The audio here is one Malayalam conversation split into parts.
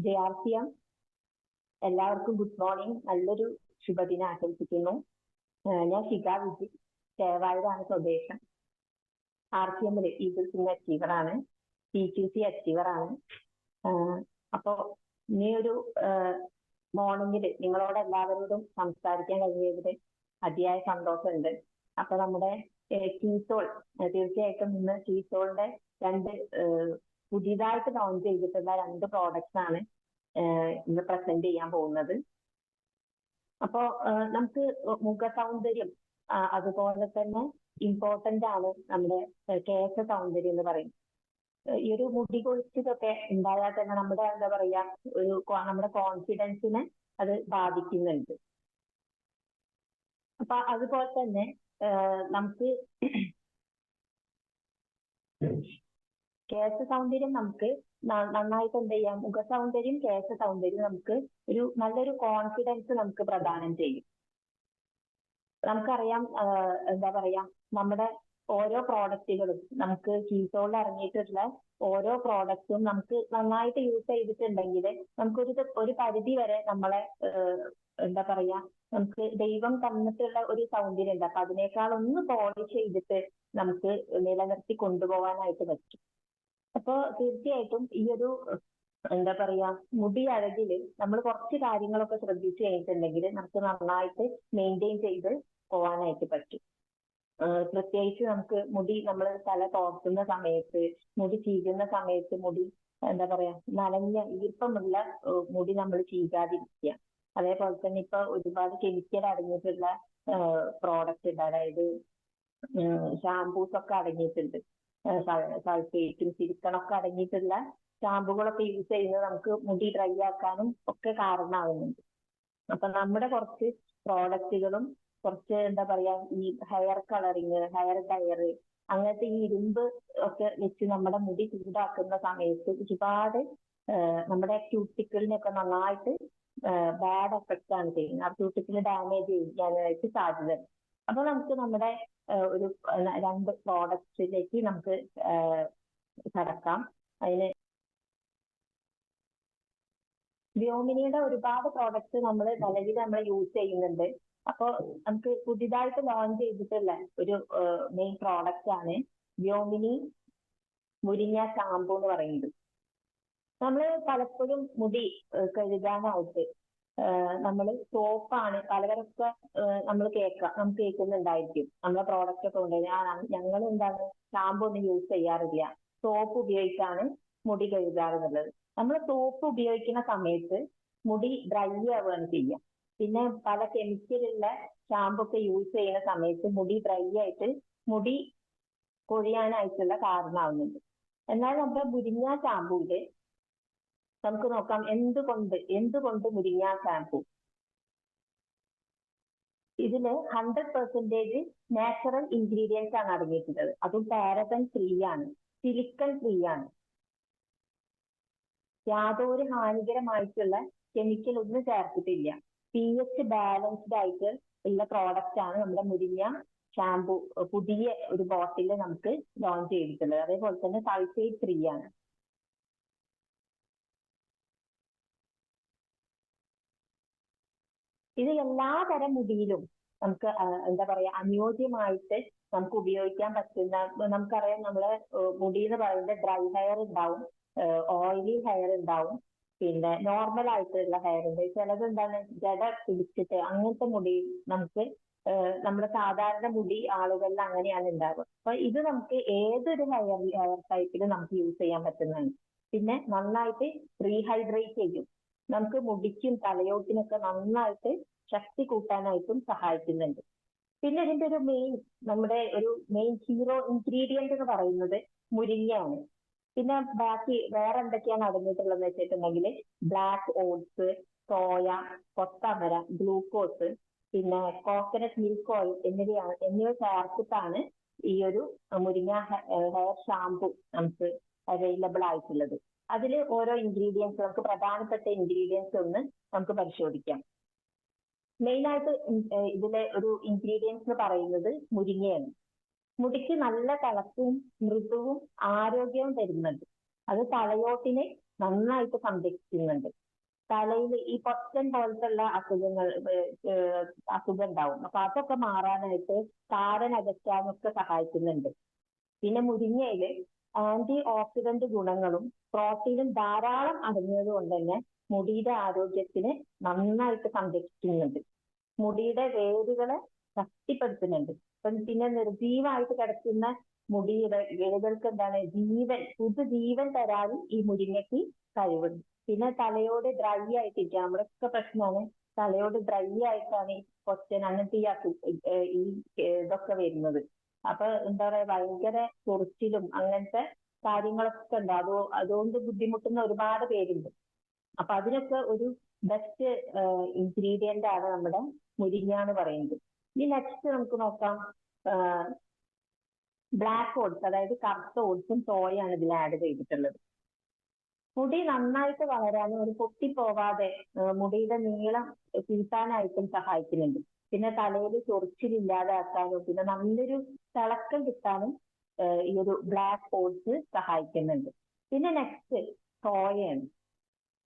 JRCM എല്ലാവർക്കും ഗുഡ് മോർണിംഗ്. നല്ലൊരു ശുഭദിനം ആശംസിക്കുന്നു. ഞാൻ ഷിക വിജി, ചേവായൂരാണ് സ്വദേശം. RCMൽ ഈഗിൾസിന്റെ അച്ചീവറാണ്, TQC അച്ചീവറാണ്. അപ്പോൾ ഇനി ഒരു മോർണിംഗിൽ നിങ്ങളോട് എല്ലാവരോടും സംസാരിക്കാൻ കഴിയുന്നതിൽ അതിയായ സന്തോഷമുണ്ട്. അപ്പൊ നമ്മുടെ കീസോൾ, തീർച്ചയായിട്ടും ഇന്ന് കീസോളിന്റെ പുതിയതായിട്ട് ലോഞ്ച് ചെയ്തിട്ടുള്ള 2 പ്രോഡക്ട്സ് ആണ് ഇന്ന് പ്രസന്റ് ചെയ്യാൻ പോകുന്നത്. അപ്പോൾ നമുക്ക് മുഖ സൗന്ദര്യം അതുപോലെ തന്നെ ഇമ്പോർട്ടന്റ് ആണ് നമ്മുടെ കേശ സൗന്ദര്യം എന്ന് പറയും. ഈ ഒരു മുടി കൊഴിച്ചിലൊക്കെ ഉണ്ടായാൽ തന്നെ നമ്മുടെ എന്താ പറയാ നമ്മുടെ കോൺഫിഡൻസിനെ അത് ബാധിക്കുന്നുണ്ട്. അപ്പൊ അതുപോലെ തന്നെ നമുക്ക് കേശ സൗന്ദര്യം നമുക്ക് നന്നായിട്ട് എന്ത് ചെയ്യാം, മുഖ സൗന്ദര്യം കേശ സൗന്ദര്യം നമുക്ക് നല്ലൊരു കോൺഫിഡൻസ് നമുക്ക് പ്രദാനം ചെയ്യും. നമുക്കറിയാം എന്താ പറയാ, നമ്മുടെ ഓരോ പ്രോഡക്റ്റുകളും നമുക്ക് കീസോളിൽ ഇറങ്ങിയിട്ടുള്ള ഓരോ പ്രോഡക്റ്റും നമുക്ക് നന്നായിട്ട് യൂസ് ചെയ്തിട്ടുണ്ടെങ്കിൽ ഒരു പരിധി വരെ നമ്മളെ എന്താ പറയാ, നമുക്ക് ദൈവം തന്നിട്ടുള്ള ഒരു സൗന്ദര്യം ഉണ്ട്. അപ്പൊ അതിനേക്കാൾ ഒന്ന് പോളിഷ് ചെയ്തിട്ട് നമുക്ക് നിലനിർത്തി കൊണ്ടുപോകാനായിട്ട് പറ്റും. അപ്പൊ തീർച്ചയായിട്ടും ഈ ഒരു എന്താ പറയാ, മുടി അഴകില് നമ്മൾ കുറച്ച് കാര്യങ്ങളൊക്കെ ശ്രദ്ധിച്ചു കഴിഞ്ഞിട്ടുണ്ടെങ്കിൽ നമുക്ക് നന്നായിട്ട് മെയിൻറ്റെയിൻ ചെയ്ത് പോകാനായിട്ട് പറ്റും. പ്രത്യേകിച്ച് നമുക്ക് മുടി നമ്മൾ തല തോർത്തുന്ന സമയത്ത്, മുടി ചീകുന്ന സമയത്ത് മുടി എന്താ പറയാ നനഞ്ഞ ഈർപ്പമുള്ള മുടി നമ്മൾ ചീകാതിരിക്കുക. അതേപോലെ തന്നെ ഇപ്പൊ ഒരുപാട് കെമിക്കൽ അടങ്ങിയിട്ടുള്ള പ്രോഡക്റ്റ് ഉണ്ട്, അതായത് ഷാംപൂസ് ഒക്കെ അടങ്ങിയിട്ടുണ്ട്, സൾഫേറ്റും സിലിക്കണൊക്കെ അടങ്ങിയിട്ടുള്ള ഷാമ്പുകളൊക്കെ യൂസ് ചെയ്യുന്നത് നമുക്ക് മുടി ഡ്രൈ ആക്കാനും ഒക്കെ കാരണമാകുന്നുണ്ട്. അപ്പൊ നമ്മുടെ കുറച്ച് പ്രോഡക്റ്റുകളും കുറച്ച് എന്താ പറയാ ഈ ഹെയർ കളറിങ്, ഹെയർ ഡയർ, അങ്ങനത്തെ ഈ ഇരുമ്പ് ഒക്കെ വെച്ച് നമ്മുടെ മുടി ചൂടാക്കുന്ന സമയത്ത് ഒരുപാട് നമ്മുടെ ക്യൂട്ടിക്കിളിനൊക്കെ നന്നായിട്ട് ബാഡ് എഫക്റ്റ് ആണ് ചെയ്യുന്നത്. ആ ക്യൂട്ടിക്കിൾ ഡാമേജ് ചെയ്യാനായിട്ട് സാധ്യത. അപ്പൊ നമുക്ക് നമ്മുടെ ഒരു 2 പ്രോഡക്ട്സിലേക്ക് നമുക്ക് കടക്കാം. അതിന് വ്യോമിനിയുടെ ഒരുപാട് പ്രോഡക്ട്സ് നിലവിൽ നമ്മൾ യൂസ് ചെയ്യുന്നുണ്ട്. അപ്പോൾ നമുക്ക് പുതിയതായിട്ട് ലോഞ്ച് ചെയ്തിട്ടുള്ള ഒരു മെയിൻ പ്രോഡക്റ്റ് ആണ് വ്യോമിനി മുരിങ്ങ ഷാമ്പു എന്ന് പറയുന്നത്. നമ്മൾ പലപ്പോഴും മുടി കഴുകാനായിട്ട് നമ്മൾ സോപ്പാണ് പലതരമൊക്കെ നമ്മൾ കേൾക്കുന്നുണ്ടായിരിക്കും. നമ്മളെ പ്രോഡക്റ്റ് ഒക്കെ ഉണ്ട്, ഞങ്ങൾ എന്താണ് ഷാമ്പു ഒന്നും യൂസ് ചെയ്യാറില്ല, സോപ്പ് ഉപയോഗിച്ചാണ് മുടി കഴുകാറുള്ളത്. നമ്മൾ സോപ്പ് ഉപയോഗിക്കുന്ന സമയത്ത് മുടി ഡ്രൈ ആവുകയാണ് ചെയ്യുക. പിന്നെ പല കെമിക്കലുള്ള ഷാമ്പു ഒക്കെ യൂസ് ചെയ്യുന്ന സമയത്ത് മുടി ഡ്രൈ ആയിട്ട് മുടി കൊഴിയാനായിട്ടുള്ള കാരണമാവുന്നുണ്ട്. എന്നാൽ നമ്മുടെ മുരിങ്ങ ഷാമ്പൂവില് നമുക്ക് നോക്കാം എന്തുകൊണ്ട് മുരിങ്ങ ഷാമ്പു. ഇതില് 100% നാച്ചുറൽ ഇൻഗ്രീഡിയൻസ് ആണ് അടങ്ങിയിട്ടുള്ളത്. അതും പാരബൻ ഫ്രീ ആണ്, സിലിക്കൺ ഫ്രീ ആണ്. യാതൊരു ഹാനികരമായിട്ടുള്ള കെമിക്കൽ ഒന്നും ചേർത്തിട്ടില്ല. pH ബാലൻസ്ഡ് ആയിട്ട് ഉള്ള പ്രോഡക്റ്റ് ആണ് നമ്മുടെ മുരിങ്ങ ഷാമ്പു പുതിയ ഒരു ബോട്ടിൽ നമുക്ക് ലോഞ്ച് ചെയ്തിട്ടുള്ളത്. അതേപോലെ തന്നെ സൾഫേറ്റ് ഫ്രീ ആണ്. ഇത് എല്ലാ തരം മുടിയിലും നമുക്ക് എന്താ പറയാ അനുയോജ്യമായിട്ട് നമുക്ക് ഉപയോഗിക്കാൻ പറ്റുന്ന, നമുക്കറിയാം നമ്മളെ മുടി എന്ന് പറയുന്നത് ഡ്രൈ ഹെയർ ഉണ്ടാവും, ഓയിലി ഹെയർ ഉണ്ടാവും, പിന്നെ നോർമൽ ആയിട്ടുള്ള ഹെയർ ഉണ്ട്. ചിലത് എന്താണ് ജട പിടിച്ചിട്ട് അങ്ങനത്തെ മുടി നമുക്ക് നമ്മുടെ സാധാരണ മുടി ആളുകളിൽ അങ്ങനെയാണ് ഉണ്ടാവുക. അപ്പൊ ഇത് നമുക്ക് ഏതൊരു ഹെയർ ടൈപ്പിലും നമുക്ക് യൂസ് ചെയ്യാൻ പറ്റുന്നതാണ്. പിന്നെ നന്നായിട്ട് റീഹൈഡ്രേറ്റ് ചെയ്യും, നമുക്ക് മുടിക്കും തലയോട്ടിനൊക്കെ നന്നായിട്ട് ശക്തി കൂട്ടാനായിട്ടും സഹായിക്കുന്നുണ്ട്. പിന്നെ ഇതിന്റെ നമ്മുടെ ഒരു മെയിൻ ഹീറോ ഇൻഗ്രീഡിയന്റ് എന്ന് പറയുന്നത് മുരിങ്ങയാണ്. പിന്നെ ബാക്കി വേറെ എന്തൊക്കെയാണ് അടങ്ങിയിട്ടുള്ളതെന്ന് വെച്ചിട്ടുണ്ടെങ്കിൽ ബ്ലാക്ക് ഓട്സ്, സോയ, കൊത്തമര, ഗ്ലൂക്കോസ്, പിന്നെ കോക്കനട്ട് മിൽക്ക് ഓയിൽ എന്നിവ ചേർത്തിട്ടാണ് ഈ ഒരു മുരിങ്ങ ഹെയർ ഷാമ്പു നമുക്ക് അവൈലബിൾ ആയിട്ടുള്ളത്. അതിൽ ഓരോ ഇൻഗ്രീഡിയൻസ്, നമുക്ക് പ്രധാനപ്പെട്ട ഇൻഗ്രീഡിയൻസ് ഒന്ന് നമുക്ക് പരിശോധിക്കാം. മെയിനായിട്ട് ഇതിലെ ഒരു ഇൻഗ്രീഡിയൻസ് എന്ന് പറയുന്നത് മുരിങ്ങയാണ്. മുടിക്ക് നല്ല തിളക്കവും മൃദുവും ആരോഗ്യവും തരുന്നുണ്ട്. അത് തലയോട്ടിന് നന്നായിട്ട് സംരക്ഷിക്കുന്നുണ്ട്. തലയിൽ ഈ പൊട്ടൻ പോലത്തുള്ള അസുഖം ഉണ്ടാവും. അപ്പൊ അതൊക്കെ മാറാനായിട്ട് താരൻ അകറ്റാനൊക്കെ സഹായിക്കുന്നുണ്ട്. പിന്നെ മുരിങ്ങയില് ആന്റി ഓക്സിഡന്റ് ഗുണങ്ങളും പ്രോട്ടീനും ധാരാളം അടങ്ങിയത് കൊണ്ട് തന്നെ മുടിയുടെ ആരോഗ്യത്തിന് നന്നായിട്ട് സംരക്ഷിക്കുന്നുണ്ട്. മുടിയുടെ വേരുകളെ ശക്തിപ്പെടുത്തുന്നുണ്ട്. പിന്നെ നിർജീവമായിട്ട് കിടക്കുന്ന മുടിയുടെ വേരുകൾക്ക് എന്താണ് പുതുജീവൻ തരാനും ഈ മുരിങ്ങയ്ക്ക് കഴിവുണ്ട്. പിന്നെ തലയോട് ഡ്രൈ ആയിട്ടിരിക്കുക, നമ്മുടെയൊക്കെ പ്രശ്നമാണ് തലയോട് ഡ്രൈ ആയിട്ടാണ് ഈ കൊച്ചൻ അങ്ങനത്തെ ഈ ഇതൊക്കെ വരുന്നത്. അപ്പൊ എന്താ പറയാ, ഭയങ്കര ചൊറിച്ചിലും അങ്ങനത്തെ കാര്യങ്ങളൊക്കെ ഉണ്ട്. അതുകൊണ്ട് ബുദ്ധിമുട്ടുന്ന ഒരുപാട് പേരുണ്ട്. അപ്പൊ അതിനൊക്കെ ഒരു ബെസ്റ്റ് ഇൻഗ്രീഡിയന്റ് ആണ് നമ്മുടെ മുരിങ്ങ എന്ന് പറയുന്നത്. ഇനി നെക്സ്റ്റ് നമുക്ക് നോക്കാം, ബ്ലാക്ക് ഓട്സ്, അതായത് കറുത്ത ഓട്സും സോയാണ് ഇതിൽ ആഡ് ചെയ്തിട്ടുള്ളത്. മുടി നന്നായിട്ട് വളരാനും ഒരു പൊട്ടിപ്പോവാതെ മുടിയുടെ നീളം കൂട്ടാനായിട്ടും സഹായിക്കുന്നുണ്ട്. പിന്നെ തലയിൽ ചൊറിച്ചിലില്ലാതാക്കാനും പിന്നെ നല്ലൊരു തിളക്കം കിട്ടാനും ഈ ഒരു ബ്ലാക്ക് ഓട്സ് സഹായിക്കുന്നുണ്ട്. പിന്നെ നെക്സ്റ്റ് സോയയാണ്.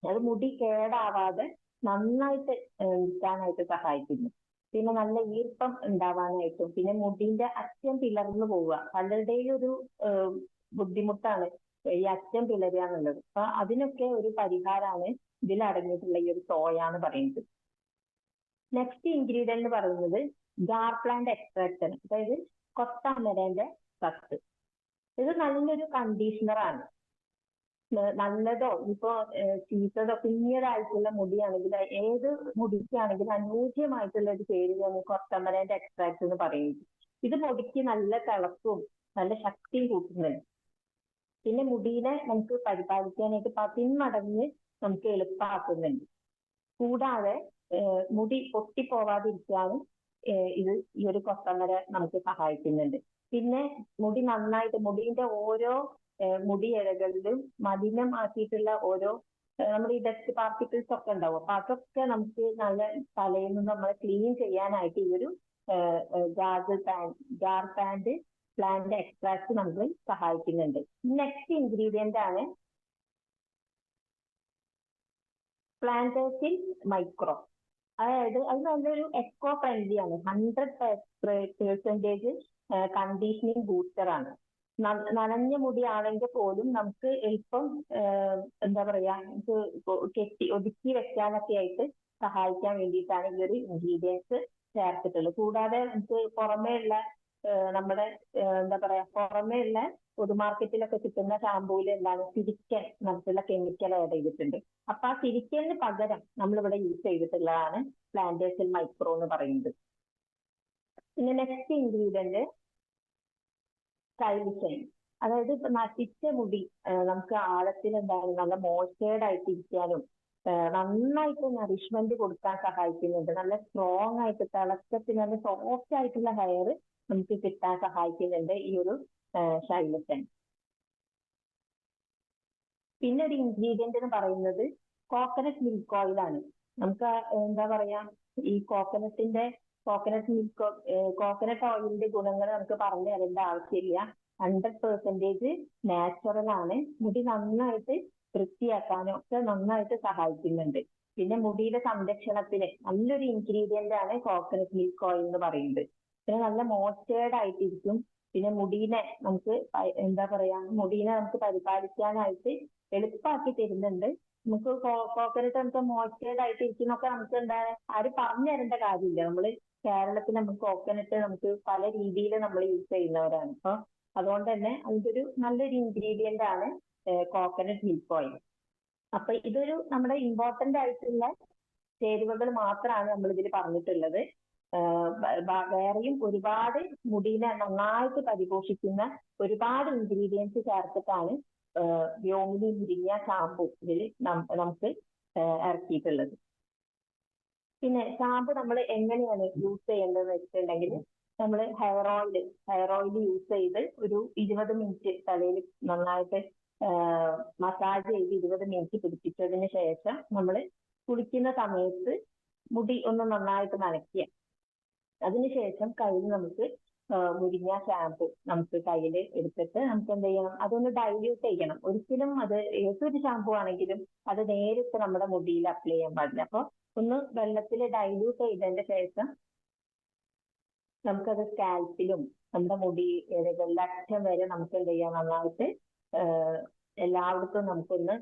അത് മുടി കേടാവാതെ നന്നായിട്ട് നിൽക്കാനായിട്ട് സഹായിക്കുന്നു. പിന്നെ നല്ല ഈർപ്പം ഉണ്ടാവാനായിട്ടും പിന്നെ മുടിന്റെ അറ്റം പിളർന്നു പോവുക, പലരുടെയും ഒരു ബുദ്ധിമുട്ടാണ് ഈ അറ്റം പിളരുക എന്നുള്ളത്. അപ്പൊ അതിനൊക്കെ ഒരു പരിഹാരമാണ് ഇതിൽ അടങ്ങിയിട്ടുള്ള ഈ ഒരു സോയ എന്ന് പറയുന്നത്. നെക്സ്റ്റ് ഇൻഗ്രീഡിയന്റ് എന്ന് പറയുന്നത് ജാർ പ്ലാന്റ് എക്സ്ട്രാക്ട് ആണ്, അതായത് കൊത്തമരന്റെ സത്ത്. ഇത് നല്ലൊരു കണ്ടീഷണർ ആണ്. നല്ലതോ ഇപ്പോ ചീത്തതോ കുഞ്ഞതായിട്ടുള്ള മുടിയാണെങ്കിൽ ഏത് മുടിക്കാണെങ്കിലും അനുയോജ്യമായിട്ടുള്ള ഒരു പേരിലാണ് കൊത്തമരന്റെ എക്സ്ട്രാക്ട് എന്ന് പറയുന്നത്. ഇത് മുടിക്ക് നല്ല തിളക്കവും നല്ല ശക്തിയും കൂട്ടുന്നുണ്ട്. പിന്നെ മുടിയെ നമുക്ക് പരിപാലിക്കാനായിട്ട് 10 മടങ്ങ് നമുക്ക് എളുപ്പമാക്കുന്നുണ്ട്. കൂടാതെ മുടി പൊട്ടിപ്പോവാതിരിക്കാനും ഇത് ഈ ഒരു കൊത്തമര നമുക്ക് സഹായിക്കുന്നുണ്ട്. പിന്നെ മുടി നന്നായിട്ട് മുടിയുടെ ഓരോ മുടിയിഴകളിലും മലിനമാക്കിയിട്ടുള്ള ഓരോ നമ്മുടെ ഈ ഡസ്റ്റ് പാർട്ടിക്കിൾസ് ഒക്കെ ഉണ്ടാവും. അപ്പൊ അതൊക്കെ നമുക്ക് നല്ല തലയിൽ നിന്ന് നമ്മളെ ക്ലീൻ ചെയ്യാനായിട്ട് ഈ ഒരു ജാർ പ്ലാന്റ് എക്സ്ട്രാക്ട് നമ്മൾ സഹായിക്കുന്നുണ്ട്. നെക്സ്റ്റ് ഇൻഗ്രീഡിയന്റ് ആണ് പ്ലാന്റേസിൻ മൈക്രോ. അതായത് അത് നല്ലൊരു എക്കോ ഫ്രണ്ട്ലി ആണ്. 100% കണ്ടീഷനിങ് ബൂസ്റ്റർ ആണ്. നനഞ്ഞ മുടി ആണെങ്കിൽ പോലും നമുക്ക് എളുപ്പം എന്താ പറയാ, നമുക്ക് ഒതുക്കി വെക്കാനൊക്കെ ആയിട്ട് സഹായിക്കാൻ വേണ്ടിയിട്ടാണ് ഈ ഒരു ഇൻഗ്രീഡിയൻസ് ചേർത്തിട്ടുള്ളത്. കൂടാതെ നമുക്ക് പുറമേയുള്ള നമ്മുടെ എന്താ പറയാ, പുറമേയുള്ള പൊതുമാർക്കറ്റിലൊക്കെ കിട്ടുന്ന ഷാമ്പൂവിൽ എന്താണ് സിലിക്കൻ നമുക്കുള്ള കെമിക്കൽ ആഡ് ചെയ്തിട്ടുണ്ട്. അപ്പൊ ആ സിലിക്കന് പകരം നമ്മളിവിടെ യൂസ് ചെയ്തിട്ടുള്ളതാണ് പ്ലാന്റേസിൻ മൈക്രോ എന്ന് പറയുന്നത്. പിന്നെ നെക്സ്റ്റ് ഇൻഗ്രീഡിയന്റ് സ്റ്റൈലിഷ്. അതായത് ഇപ്പൊ നശിച്ച മുടി നമുക്ക് ആഴത്തിൽ എന്താണ് നല്ല മോയ്സ്ചേർഡ് ആയിട്ട് ഇരിക്കാനും നന്നായിട്ട് നറിഷ്മെന്റ് കൊടുക്കാൻ സഹായിക്കുന്നുണ്ട്. നല്ല സ്ട്രോങ് ആയിട്ട് തിളക്കത്തിൽ നല്ല സോഫ്റ്റ് ആയിട്ടുള്ള ഹെയർ നമുക്ക് കിട്ടാൻ സഹായിക്കുന്നുണ്ട് ഈ ഒരു ഷൈലസൻ. പിന്നെ ഒരു ഇൻഗ്രീഡിയന്റ് എന്ന് പറയുന്നത് കോക്കനട്ട് മിൽക്ക് ഓയിൽ ആണ്. നമുക്ക് എന്താ പറയാ, ഈ കോക്കനട്ട് ഓയിലിന്റെ ഗുണങ്ങൾ നമുക്ക് പറഞ്ഞു തരേണ്ട ആവശ്യമില്ല. 100% നാച്ചുറൽ ആണ്. മുടി നന്നായിട്ട് വൃത്തിയാക്കാനും ഒക്കെ നന്നായിട്ട് സഹായിക്കുന്നുണ്ട്. പിന്നെ മുടിയുടെ സംരക്ഷണത്തിന് നല്ലൊരു ഇൻഗ്രീഡിയന്റ് ആണ് കോക്കനട്ട് മിൽക്ക് ഓയിൽ എന്ന് പറയുന്നത്. പിന്നെ നല്ല മോയ്സ്ചേർഡ് ആയിട്ടിരിക്കും. പിന്നെ മുടീനെ നമുക്ക് എന്താ പറയാ, മുടീനെ നമുക്ക് പരിപാലിക്കാനായിട്ട് എളുപ്പമാക്കി തരുന്നുണ്ട്. നമുക്ക് കോക്കനട്ട് നമുക്ക് മോയ്സ്ചേർഡ് ആയിട്ട് ഇരിക്കുന്നൊക്കെ നമുക്ക് എന്താ ആരും പറഞ്ഞു തരേണ്ട കാര്യമില്ല. നമ്മള് കേരളത്തിൽ നമുക്ക് കോക്കനട്ട് നമുക്ക് പല രീതിയിൽ നമ്മൾ യൂസ് ചെയ്യുന്നവരാണ്. അപ്പൊ അതുകൊണ്ട് തന്നെ അതിന്റെ ഒരു നല്ലൊരു ഇൻഗ്രീഡിയന്റ് ആണ് കോക്കനട്ട് മിൽക്ക് ഓയിൽ. അപ്പൊ ഇതൊരു നമ്മുടെ ഇമ്പോർട്ടന്റ് ആയിട്ടുള്ള ചേരുവകൾ മാത്രമാണ് നമ്മൾ ഇതിൽ പറഞ്ഞിട്ടുള്ളത്. വേറെയും ഒരുപാട് മുടിനെ നന്നായിട്ട് പരിപോഷിക്കുന്ന ഒരുപാട് ഇൻഗ്രീഡിയൻസ് ചേർത്തിട്ടാണ് വ്യോമിനി മുരിങ്ങ ഷാമ്പു ഇതിൽ നമുക്ക് ഇറക്കിയിട്ടുള്ളത്. പിന്നെ ഷാമ്പു നമ്മൾ എങ്ങനെയാണ് യൂസ് ചെയ്യേണ്ടതെന്ന് വെച്ചിട്ടുണ്ടെങ്കിൽ നമ്മൾ ഹെയർ ഓയിൽ യൂസ് ചെയ്ത് ഒരു 20 മിനിറ്റ് തലയിൽ നന്നായിട്ട് മസാജ് ചെയ്ത് 20 മിനിറ്റ് പിടിപ്പിച്ചതിന് ശേഷം നമ്മൾ കുളിക്കുന്ന സമയത്ത് മുടി ഒന്ന് നന്നായിട്ട് നനയ്ക്കുക. അതിനുശേഷം കയ്യിൽ നമുക്ക് മുരിങ്ങ ഷാമ്പു നമുക്ക് കയ്യിൽ എടുത്തിട്ട് നമുക്ക് എന്ത് ചെയ്യണം, അതൊന്ന് ഡൈല്യൂട്ട് ചെയ്യണം. ഒരിക്കലും അത് ഏതൊരു ഷാമ്പു ആണെങ്കിലും അത് നേരിട്ട് നമ്മുടെ മുടിയിൽ അപ്ലൈ ചെയ്യാൻ പാടില്ല. അപ്പൊ ഒന്ന് വെള്ളത്തിൽ ഡൈല്യൂട്ട് ചെയ്തതിന്റെ ശേഷം നമുക്കത് സ്കാൽപ്പിലും നമ്മുടെ മുടി ഇഴകളിലെ അറ്റം വരെ നമുക്ക് എന്ത് ചെയ്യാം, നന്നായിട്ട് എല്ലായിടത്തും നമുക്കൊന്ന്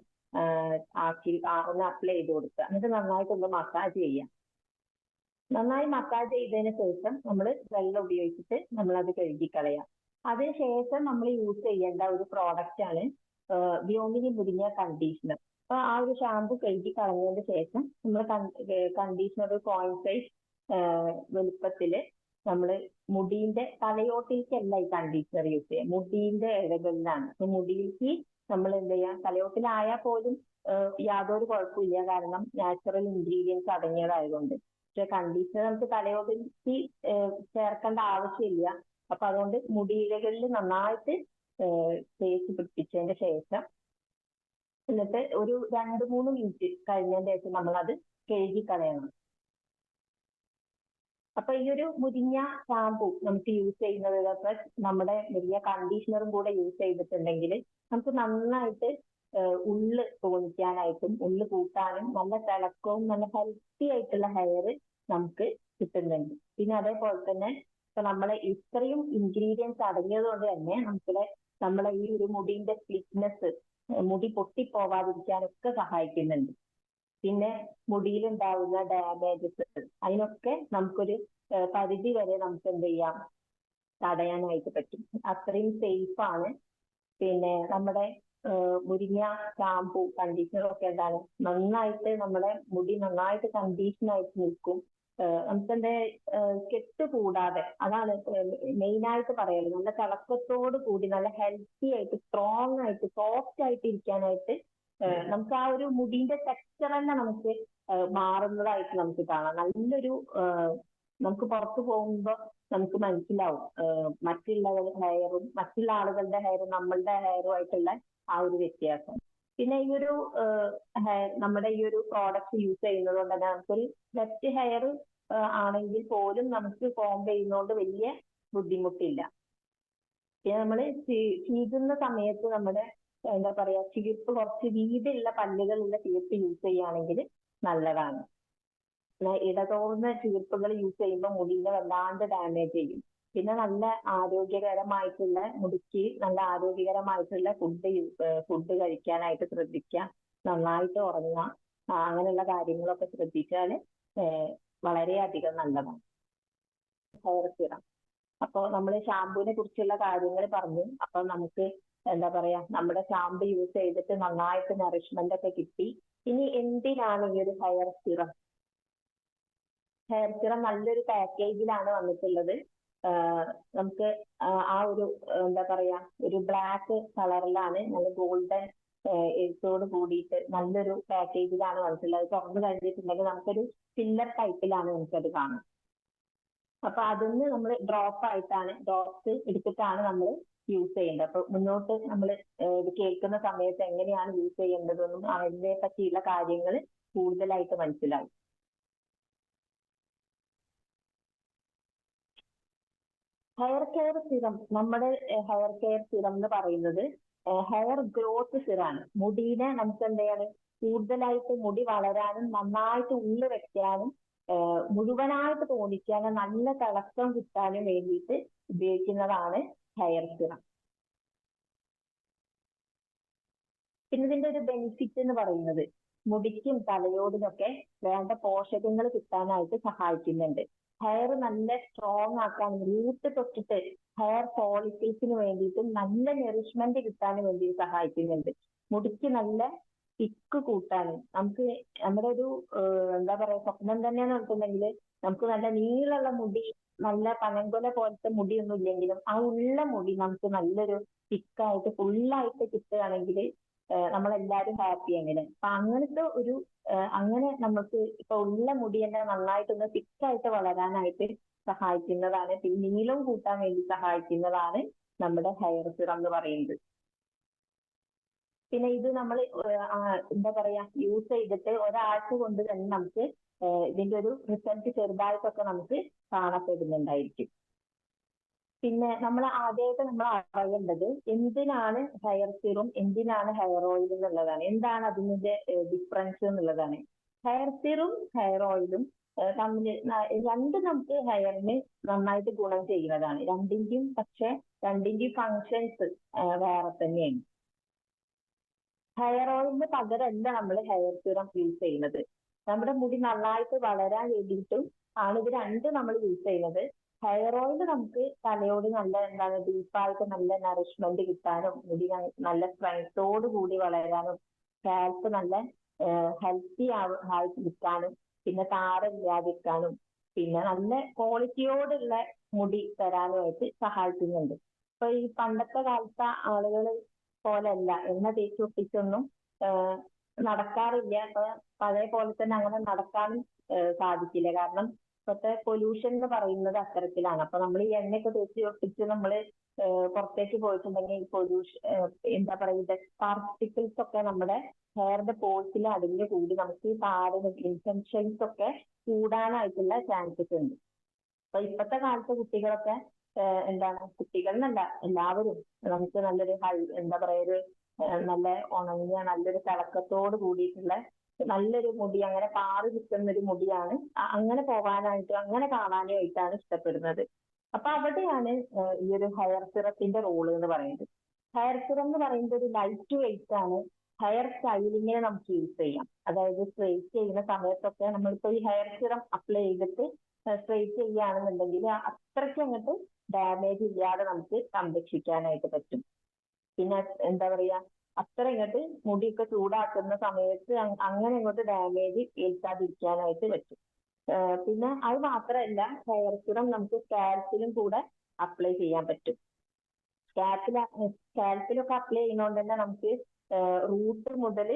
ഒന്ന് അപ്ലൈ ചെയ്ത് കൊടുക്കുക. എന്നിട്ട് നന്നായിട്ടൊന്ന് മസാജ് ചെയ്യാം. നന്നായി മസാജ് ചെയ്തതിന് ശേഷം നമ്മൾ വെള്ളം ഉപയോഗിച്ചിട്ട് നമ്മൾ അത് കഴുകിക്കളയാം. അതിനുശേഷം നമ്മൾ യൂസ് ചെയ്യേണ്ട ഒരു പ്രോഡക്റ്റ് ആണ് വ്യോമിനി മുരിങ്ങ കണ്ടീഷണർ. അപ്പൊ ആ ഒരു ഷാമ്പു കഴുകി കളഞ്ഞതിന് ശേഷം നമ്മൾ കണ്ടീഷണർ 0.5 വലുപ്പത്തില് നമ്മൾ മുടീന്റെ തലയോട്ടിലേക്കല്ല ഈ കണ്ടീഷണർ യൂസ് ചെയ്യുക, മുടീന്റെ ഇഴകളിലാണ്. അപ്പൊ മുടിയിലേക്ക് നമ്മൾ എന്ത് ചെയ്യാം, തലയോട്ടിലായാൽ പോലും യാതൊരു കുഴപ്പമില്ല, കാരണം നാച്ചുറൽ ഇൻഗ്രീഡിയൻസ് അടങ്ങിയതായതുകൊണ്ട്. പക്ഷെ കണ്ടീഷണർ നമുക്ക് തലയോട്ടിലേക്ക് ചേർക്കേണ്ട ആവശ്യമില്ല. അപ്പൊ അതുകൊണ്ട് മുടിയിഴകളിൽ നന്നായിട്ട് തേച്ച് പിടിപ്പിച്ചതിന്റെ ശേഷം എന്നിട്ട് ഒരു 2-3 മിനിറ്റ് കഴിഞ്ഞതിന് ശേഷം നമ്മൾ അത് കഴുകി കളയണം. അപ്പൊ ഈ ഒരു മുരിങ്ങ ഷാമ്പു നമുക്ക് യൂസ് ചെയ്യുന്നത് നമ്മുടെ മുരിങ്ങ കണ്ടീഷണറും കൂടെ യൂസ് ചെയ്തിട്ടുണ്ടെങ്കിൽ നമുക്ക് നന്നായിട്ട് ഉള്ള് തോന്നിക്കാനായിട്ടും ഉള്ള് കൂട്ടാനും നല്ല തിളക്കവും നല്ല ഹെൽത്തി ആയിട്ടുള്ള ഹെയർ നമുക്ക് കിട്ടുന്നുണ്ട്. പിന്നെ അതേപോലെ തന്നെ ഇപ്പൊ നമ്മളെ ഇത്രയും ഇൻഗ്രീഡിയൻസ് അടങ്ങിയത് കൊണ്ട് തന്നെ നമ്മളെ ഈ ഒരു മുടിന്റെ സ്ലിറ്റ്നെസ്, മുടി പൊട്ടിപ്പോവാതിരിക്കാനൊക്കെ സഹായിക്കുന്നുണ്ട്. പിന്നെ മുടിയിലുണ്ടാവുന്ന ഡാമേജസ് അതിനൊക്കെ നമുക്കൊരു പരിധി വരെ നമുക്ക് എന്ത് ചെയ്യാം, തടയാനായിട്ട് പറ്റും. അത്രയും സേഫ് ആണ്. പിന്നെ നമ്മുടെ മുരിങ്ങ ഷാമ്പു കണ്ടീഷണർ ഒക്കെ എന്താണ്, നന്നായിട്ട് നമ്മുടെ മുടി നന്നായിട്ട് കണ്ടീഷനായിട്ട് നിൽക്കും. നമുക്കെന്താ കെട്ട് കൂടാതെ, അതാണ് മെയിനായിട്ട് പറയുന്നത്. നല്ല തിളക്കത്തോട് കൂടി നല്ല ഹെൽത്തി ആയിട്ട് സ്ട്രോങ് ആയിട്ട് സോഫ്റ്റ് ആയിട്ട് ഇരിക്കാനായിട്ട് നമുക്ക് ആ ഒരു മുടിന്റെ ടെക്സ്ചർ തന്നെ നമുക്ക് മാറുന്നതായിട്ട് നമുക്ക് കാണാം. നല്ലൊരു നമുക്ക് പുറത്തു പോകുമ്പോൾ നമുക്ക് മനസ്സിലാവും മറ്റുള്ള ഹെയറും മറ്റുള്ള ആളുകളുടെ ഹെയറും നമ്മളുടെ ഹെയറും ആയിട്ടുള്ള ആ ഒരു വ്യത്യാസം. പിന്നെ ഈ ഒരു നമ്മുടെ ഈ ഒരു പ്രോഡക്റ്റ് യൂസ് ചെയ്യുന്നത് കൊണ്ട് തന്നെ നമുക്കൊരു വെറ്റ് ഹെയർ ആണെങ്കിൽ പോലും നമുക്ക് കോംബ് ചെയ്യുന്നതുകൊണ്ട് വലിയ ബുദ്ധിമുട്ടില്ല. പിന്നെ നമ്മൾ ചീകുന്ന സമയത്ത് നമ്മുടെ എന്താ പറയാ, ചീർപ്പ് കുറച്ച് വീതിയുള്ള പല്ലുകളുള്ള ചീർപ്പ് യൂസ് ചെയ്യുകയാണെങ്കിൽ നല്ലതാണ്. ഇടതോർന്ന ചീർപ്പുകൾ യൂസ് ചെയ്യുമ്പോൾ മുടിനെ വല്ലാണ്ട് ഡാമേജ് ചെയ്യും. പിന്നെ നല്ല ആരോഗ്യകരമായിട്ടുള്ള മുടിക്ക് നല്ല ആരോഗ്യകരമായിട്ടുള്ള ഫുഡ് കഴിക്കാനായിട്ട് ശ്രദ്ധിക്കുക. നന്നായിട്ട് ഉറങ്ങുക. അങ്ങനെയുള്ള കാര്യങ്ങളൊക്കെ ശ്രദ്ധിച്ചാൽ വളരെയധികം നല്ലതാണ്. Hair serum. അപ്പോൾ നമ്മൾ ഷാമ്പുവിനെ കുറിച്ചുള്ള കാര്യങ്ങൾ പറഞ്ഞു. അപ്പൊ നമുക്ക് എന്താ പറയാ, നമ്മുടെ ഷാമ്പു യൂസ് ചെയ്തിട്ട് നന്നായിട്ട് നറിഷ്മെന്റ് ഒക്കെ കിട്ടി. ഇനി എന്തിനാണ് ഈ ഒരു ഹെയർ സിറം? ഹെയർ സിറം നല്ലൊരു പാക്കേജിലാണ് വന്നിട്ടുള്ളത്. നമുക്ക് ആ ഒരു എന്താ പറയാ, ഒരു ബ്ലാക്ക് കളറിലാണ്, നല്ല ഗോൾഡൻ എഴുത്തോട് കൂടിയിട്ട് നല്ലൊരു പാക്കേജിലാണ് വന്നിട്ടുള്ളത്. തുറന്നു കഴിഞ്ഞിട്ടുണ്ടെങ്കിൽ നമുക്കൊരു ഫില്ലർ ടൈപ്പിലാണ് നമുക്കത് കാണാം. അപ്പൊ അതിന് നമ്മൾ ഡ്രോപ്സ് എടുത്തിട്ടാണ് നമ്മൾ യൂസ് ചെയ്യേണ്ടത്. അപ്പൊ മുന്നോട്ട് നമ്മൾ ഇത് കേൾക്കുന്ന സമയത്ത് എങ്ങനെയാണ് യൂസ് ചെയ്യേണ്ടതെന്നും അതിനെ പറ്റിയുള്ള കാര്യങ്ങൾ കൂടുതലായിട്ട് മനസ്സിലാവും. ഹെയർ കെയർ സിറം, നമ്മുടെ ഹെയർ കെയർ സിറം എന്ന് പറയുന്നത് ഹെയർ ഗ്രോത്ത് സിറാണ്. മുടിനെ നമുക്ക് എന്ത് ചെയ്യാണ്, കൂടുതലായിട്ട് മുടി വളരാനും നന്നായിട്ട് ഉള്ളു വെക്കാനും മുഴുവനായിട്ട് തോന്നിക്കാനും നല്ല തിളക്കം കിട്ടാനും വേണ്ടിയിട്ട് ഉപയോഗിക്കുന്നതാണ് ഹെയർ സിറം. പിന്നെ ഇതിന്റെ ഒരു ബെനിഫിറ്റ് എന്ന് പറയുന്നത് മുടിക്കും തലയോടിനൊക്കെ വേണ്ട പോഷകങ്ങൾ കിട്ടാനായിട്ട് സഹായിക്കുന്നുണ്ട്. ഹെയർ നല്ല സ്ട്രോങ് ആക്കാനും റൂട്ട് തൊട്ടിട്ട് ഹെയർ ഫോളിക്കിൾസിന് വേണ്ടിയിട്ടും നല്ല നറിഷ്മെന്റ് കിട്ടാനും വേണ്ടി സഹായിക്കുന്നുണ്ട്. മുടിക്ക് നല്ല തിക്ക് കൂട്ടാനും, നമുക്ക് നമ്മുടെ ഒരു എന്താ പറയാ സ്വപ്നം തന്നെയെന്ന് പറഞ്ഞിട്ടുണ്ടെങ്കിൽ നമുക്ക് നല്ല നീളമുള്ള മുടി, നല്ല പനങ്കൊല പോലത്തെ മുടിയൊന്നും ഇല്ലെങ്കിലും ആ ഉള്ള മുടി നമുക്ക് നല്ലൊരു തിക്കായിട്ട് ഫുള്ളായിട്ട് കിട്ടുകയാണെങ്കിൽ നമ്മളെല്ലാരും ഹാപ്പി അങ്ങനെ. അപ്പൊ അങ്ങനത്തെ ഒരു അങ്ങനെ നമുക്ക് ഇപ്പൊ ഉള്ള മുടി തന്നെ നന്നായിട്ടൊന്ന് തിക്കായിട്ട് വളരാനായിട്ട് സഹായിക്കുന്നതാണ്. പിന്നെ നീളം കൂട്ടാൻ വേണ്ടി സഹായിക്കുന്നതാണ് നമ്മുടെ ഹെയർ സിറം എന്ന് പറയുന്നത്. പിന്നെ ഇത് നമ്മൾ എന്താ പറയാ യൂസ് ചെയ്തിട്ട് ഒരാഴ്ച കൊണ്ട് തന്നെ നമുക്ക് ഇതിന്റെ ഒരു റിസൾട്ട് ചെറുതായിട്ടൊക്കെ നമുക്ക് കാണപ്പെടുന്നുണ്ടായിരിക്കും. പിന്നെ നമ്മൾ ആദ്യമായിട്ട് നമ്മൾ അറിയേണ്ടത് എന്തിനാണ് ഹെയർ സീറും എന്തിനാണ് ഹെയർ ഓയിൽ എന്നുള്ളതാണ്. എന്താണ് അതിന്റെ ഡിഫറൻസ് എന്നുള്ളതാണ്. ഹെയർ സീറും ഹെയർ ഓയിലും തമ്മിൽ രണ്ടും നമുക്ക് ഹെയറിന് നന്നായിട്ട് ഗുണം ചെയ്യുന്നതാണ്. രണ്ടിന്റെയും പക്ഷെ രണ്ടിന്റെയും ഫങ്ഷൻസ് വേറെ തന്നെയാണ്. ഹെയർ ഓയിലിന് പകരമല്ല നമ്മൾ ഹെയർ സീറം യൂസ് ചെയ്യുന്നത്. നമ്മുടെ മുടി നന്നായിട്ട് വളരാൻ വേണ്ടിയിട്ടും ആണ് ഇത് രണ്ടും നമ്മൾ യൂസ് ചെയ്യുന്നത്. ഹെയർ ഓയിൽ നമുക്ക് തലയോട് നല്ല എന്താണ് ഡീപ്പായിട്ട് നല്ല നറിഷ്മെന്റ് കിട്ടാനും മുടി നല്ല സ്ട്രെങ്തോട് കൂടി വളരാനും സ്കാൽപ്പ് നല്ല ഹെൽത്തി ആയിട്ട് നിൽക്കാനും പിന്നെ താരമില്ലാതിരിക്കാനും പിന്നെ നല്ല ക്വാളിറ്റിയോടുള്ള മുടി തരാനുമായിട്ട് സഹായിക്കുന്നുണ്ട്. ഇപ്പൊ ഈ പണ്ടത്തെ കാലത്തെ ആളുകൾ പോലെയല്ല എണ്ണ തേച്ച് ഒട്ടിച്ചൊന്നും നടക്കാറില്ല. അപ്പൊ പഴയ പോലെ തന്നെ അങ്ങനെ നടക്കാനും സാധിക്കില്ല. കാരണം ഇപ്പോഴത്തെ പൊല്യൂഷൻ എന്ന് പറയുന്നത് അത്തരത്തിലാണ്. അപ്പൊ നമ്മൾ ഈ എണ്ണയൊക്കെ തേച്ച് ഒട്ടിച്ച് നമ്മൾ പുറത്തേക്ക് പോയിട്ടുണ്ടെങ്കിൽ പൊല്യൂഷൻ എന്താ പറയുക പാർട്ടിക്കിൾസ് ഒക്കെ നമ്മുടെ ഹെയറിന്റെ പോഴ്സിൽ അടിഞ്ഞു കൂടി നമുക്ക് ഈ താരന് ഇൻഫെക്ഷൻസ് ഒക്കെ കൂടാനായിട്ടുള്ള ചാൻസസ് ഉണ്ട്. അപ്പൊ ഇപ്പോഴത്തെ കാലത്തെ കുട്ടികളൊക്കെ എന്താണ് കുട്ടികൾ എന്നല്ല എല്ലാവരും നമുക്ക് നല്ലൊരു എന്താ പറയാ ഒരു നല്ല ഉണങ്ങിയ നല്ലൊരു തിളക്കത്തോട് കൂടിയിട്ടുള്ള നല്ലൊരു മുടി അങ്ങനെ പാറി നിൽക്കുന്ന ഒരു മുടിയാണ് അങ്ങനെ പോകാനായിട്ട് അങ്ങനെ കാണാനായിട്ടാണ് ഇഷ്ടപ്പെടുന്നത്. അപ്പൊ അവിടെയാണ് ഈ ഒരു ഹെയർ സിറത്തിന്റെ റോള് എന്ന് പറയുന്നത്. ഹെയർ സിറം എന്ന് പറയുന്നത് ഒരു ലൈറ്റ് വെയിറ്റ് ആണ്. ഹെയർ സ്റ്റൈലിങ്ങിന് നമുക്ക് യൂസ് ചെയ്യാം. അതായത് സ്ട്രെയിറ്റ് ചെയ്യുന്ന സമയത്തൊക്കെ നമ്മളിപ്പോ ഈ ഹെയർ സിറം അപ്ലൈ ചെയ്തിട്ട് സ്ട്രെയിറ്റ് ചെയ്യുകയാണെന്നുണ്ടെങ്കിൽ അത്രയ്ക്ക് അങ്ങോട്ട് ഡാമേജ് ഇല്ലാതെ നമുക്ക് സംരക്ഷിക്കാനായിട്ട് പറ്റും. പിന്നെ എന്താ പറയാ അത്ര ഇങ്ങോട്ട് മുടിയൊക്കെ ചൂടാക്കുന്ന സമയത്ത് അങ്ങനെ ഇങ്ങോട്ട് ഡാമേജ് ഏൽക്കാതിരിക്കാനായിട്ട് പറ്റും. പിന്നെ അത് മാത്രമല്ല ഹെയർ സിറം നമുക്ക് സ്കാൽപ്പിലും കൂടെ അപ്ലൈ ചെയ്യാൻ പറ്റും. സ്കാൽപ്പിലൊക്കെ അപ്ലൈ ചെയ്യുന്നതുകൊണ്ട് തന്നെ നമുക്ക് റൂട്ട് മുതൽ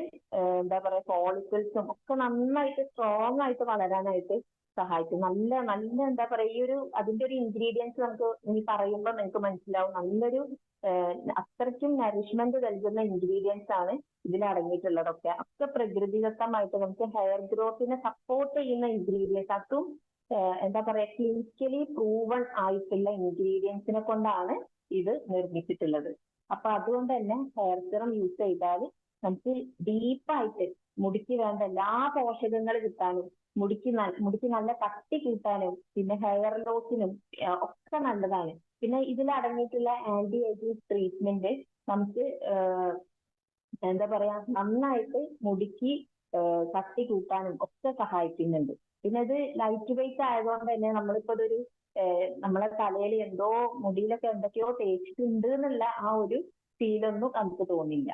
എന്താ പറയാ ഫോളിക്കിൾസും ഒക്കെ നന്നായിട്ട് സ്ട്രോങ് ആയിട്ട് വളരാനായിട്ട് സഹായിക്കും. നല്ല നല്ല എന്താ പറയാ ഈ ഒരു അതിന്റെ ഒരു ഇൻഗ്രീഡിയൻസ് നമുക്ക് ഇനി പറയുമ്പോൾ നിങ്ങൾക്ക് മനസ്സിലാവും. നല്ലൊരു അത്രയ്ക്കും നറിഷ്മെന്റ് നൽകുന്ന ഇൻഗ്രീഡിയൻസ് ആണ് ഇതിൽ അടങ്ങിയിട്ടുള്ളതൊക്കെ. ഒക്കെ പ്രകൃതിദത്തമായിട്ട് നമുക്ക് ഹെയർ ഗ്രോത്തിനെ സപ്പോർട്ട് ചെയ്യുന്ന ഇൻഗ്രീഡിയൻസ്. അതും എന്താ പറയാ ക്ലിനിക്കലി പ്രൂവൺ ആയിട്ടുള്ള ഇൻഗ്രീഡിയൻസിനെ കൊണ്ടാണ് ഇത് നിർമ്മിച്ചിട്ടുള്ളത്. അപ്പൊ അതുകൊണ്ട് തന്നെ ഹെയർ സിറം യൂസ് ചെയ്താൽ നമുക്ക് ഡീപ്പായിട്ട് മുടിക്ക് വേണ്ട എല്ലാ പോഷകങ്ങളും കിട്ടാനും മുടിക്ക് നല്ല കട്ടി കിട്ടാനും പിന്നെ ഹെയർ ലോസിനും ഒക്കെ നല്ലതാണ്. പിന്നെ ഇതിൽ അടങ്ങിയിട്ടുള്ള ആന്റി ഏജിങ് ട്രീറ്റ്മെന്റ് നമുക്ക് എന്താ പറയാ നന്നായിട്ട് മുടിക്ക് കട്ടി കൂട്ടാനും ഒക്കെ സഹായിക്കുന്നുണ്ട്. പിന്നെ ഇത് ലൈറ്റ് വെയിറ്റ് ആയതുകൊണ്ട് തന്നെ നമ്മളിപ്പോ ഇതൊരു നമ്മളെ തലയിൽ എന്തോ മുടിയിലൊക്കെ എന്തൊക്കെയോ തേച്ചിട്ടുണ്ട് എന്നുള്ള ആ ഒരു ഫീലൊന്നും നമുക്ക് തോന്നില്ല.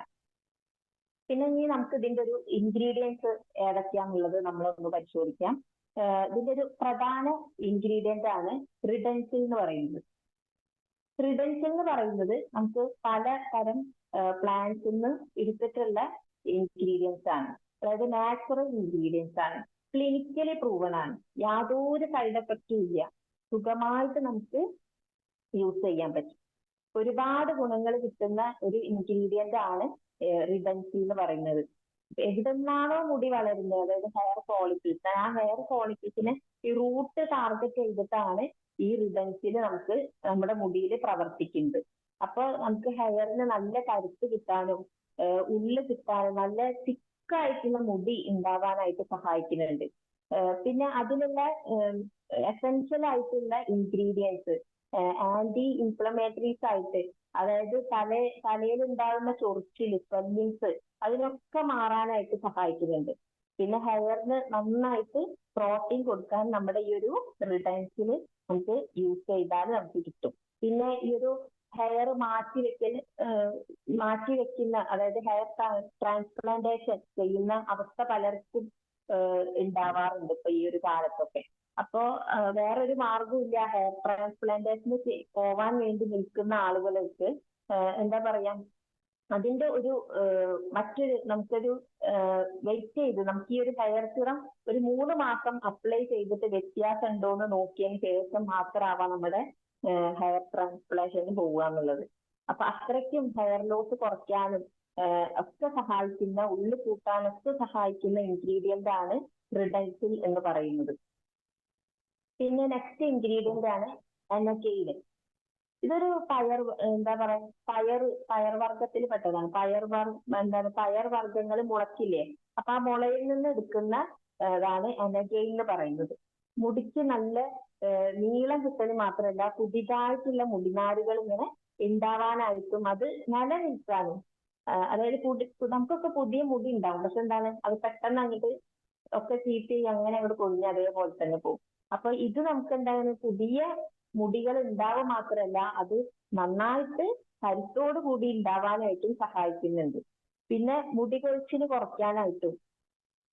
പിന്നെ ഇനി നമുക്ക് ഇതിന്റെ ഒരു ഇൻഗ്രീഡിയൻസ് ഏതൊക്കെയാന്നുള്ളത് നമ്മളൊന്ന് പരിശോധിക്കാം. ഇതിന്റെ ഒരു പ്രധാന ഇൻഗ്രീഡിയന്റ് ആണ് റിഡൻസിൽ എന്ന് പറയുന്നത്. റിഡൻസിൽ എന്ന് പറയുന്നത് നമുക്ക് പല തരം പ്ലാന്റ്സിൽ നിന്ന് എടുത്തിട്ടുള്ള ഇൻഗ്രീഡിയൻസ് ആണ്. അതായത് നാച്ചുറൽ ഇൻഗ്രീഡിയൻസ് ആണ്. ക്ലിനിക്കലി പ്രൂവൺ ആണ്. യാതൊരു സൈഡ് എഫക്റ്റും ഇല്ല. സുഖമായിട്ട് നമുക്ക് യൂസ് ചെയ്യാൻ പറ്റും. ഒരുപാട് ഗുണങ്ങൾ കിട്ടുന്ന ഒരു ഇൻഗ്രീഡിയന്റ് ആണ് റിഡൻസി എന്ന് പറയുന്നത്. എവിടെന്നാണോ മുടി വളരുന്നത് അതായത് ഹെയർ ഫോളിക്കിൾസ് ആ ഹെയർ ഫോളിക്കിൾസിനെ ഈ റൂട്ട് ടാർഗറ്റ് ചെയ്തിട്ടാണ് ഈ റിഡൻസിൽ നമുക്ക് നമ്മുടെ മുടിയിൽ പ്രവർത്തിക്കുന്നത്. അപ്പൊ നമുക്ക് ഹെയറിന് നല്ല കരുത്ത് കിട്ടാനും ഉള്ള് കിട്ടാനും നല്ല തിക്കായിട്ടുള്ള മുടി ഉണ്ടാവാനായിട്ട് സഹായിക്കുന്നുണ്ട്. പിന്നെ അതിനുള്ള എസെൻഷ്യൽ ആയിട്ടുള്ള ഇൻഗ്രീഡിയൻസ് ആന്റി ഇൻഫ്ലമേറ്ററീസ് ആയിട്ട് അതായത് തലയിൽ ഉണ്ടാകുന്ന ചൊറിച്ചില് സ്വെല്ലിങ്സ് അതിനൊക്കെ മാറാനായിട്ട് സഹായിക്കുന്നുണ്ട്. പിന്നെ ഹെയറിന് നന്നായിട്ട് പ്രോട്ടീൻ കൊടുക്കാൻ നമ്മുടെ ഈ ഒരു റിഡൻസിൽ നമുക്ക് യൂസ് ചെയ്താൽ നമുക്ക് കിട്ടും. പിന്നെ ഈ ഒരു ഹെയർ മാറ്റി വെക്കുന്ന അതായത് ഹെയർ ട്രാൻസ്പ്ലാന്റേഷൻ ചെയ്യുന്ന അവസ്ഥ പലർക്കും ഉണ്ടാവാറുണ്ട് ഇപ്പൊ ഈ ഒരു കാലത്തൊക്കെ. അപ്പോ വേറൊരു മാർഗമില്ല ഹെയർ ട്രാൻസ്പ്ലാന്റേഷന് പോവാൻ വേണ്ടി നിൽക്കുന്ന ആളുകൾക്ക് എന്താ പറയാ അതിന്റെ ഒരു മറ്റൊരു നമുക്കൊരു വെയിറ്റ് ചെയ്ത് നമുക്ക് ഈ ഒരു ഹെയർ സിറം ഒരു 3 മാസം അപ്ലൈ ചെയ്തിട്ട് വ്യത്യാസം ഉണ്ടോ എന്ന് നോക്കിയതിന് ശേഷം മാത്രമാവാം നമ്മുടെ ഹെയർ ട്രാൻസ്പ്ലാന്റേഷന് പോവുക എന്നുള്ളത്. അപ്പൊ അത്രയ്ക്കും ഹെയർ ലോസ് കുറയ്ക്കാനും ഒക്കെ സഹായിക്കുന്ന ഉള്ളു കൂട്ടാനൊക്കെ സഹായിക്കുന്ന ഇൻഗ്രീഡിയന്റ് ആണ് റിഡൻസിൽ എന്ന് പറയുന്നത്. പിന്നെ നെക്സ്റ്റ് ഇൻഗ്രീഡിയന്റ് ആണ് എനകെയിൻ. ഇതൊരു എന്താ പറയാ പയർ വർഗ്ഗത്തിൽ പെട്ടതാണ്. പയർ വർഗ്ഗങ്ങൾ മുളക്കില്ലേ, അപ്പൊ ആ മുളയിൽ നിന്ന് എടുക്കുന്ന താണ് എനർജൈൻ എന്ന് പറയുന്നത്. മുടിക്ക് നല്ല നീളം കിട്ടല് മാത്രമല്ല, പുതിയതായിട്ടുള്ള മുടിനാരുകൾ ഇങ്ങനെ ഉണ്ടാവാനായിട്ടും അത് നിലനിൽക്കാനും, അതായത് നമുക്കൊക്കെ പുതിയ മുടി ഉണ്ടാവും, പക്ഷെ എന്താണ് അത് പെട്ടെന്ന് അങ്ങോട്ട് ഒക്കെ ചീറ്റ് ചെയ്യും, അങ്ങനെ അങ്ങോട്ട് കൊഴിഞ്ഞ് അതേപോലെ തന്നെ പോകും. അപ്പൊ ഇത് നമുക്ക് എന്താണ് പുതിയ മുടികൾ ഉണ്ടാവുക മാത്രമല്ല, അത് നന്നായിട്ട് കരുത്തോട് കൂടി ഉണ്ടാവാനായിട്ടും സഹായിക്കുന്നുണ്ട്. പിന്നെ മുടി കൊഴിച്ചിൽ കുറയ്ക്കാനായിട്ടും,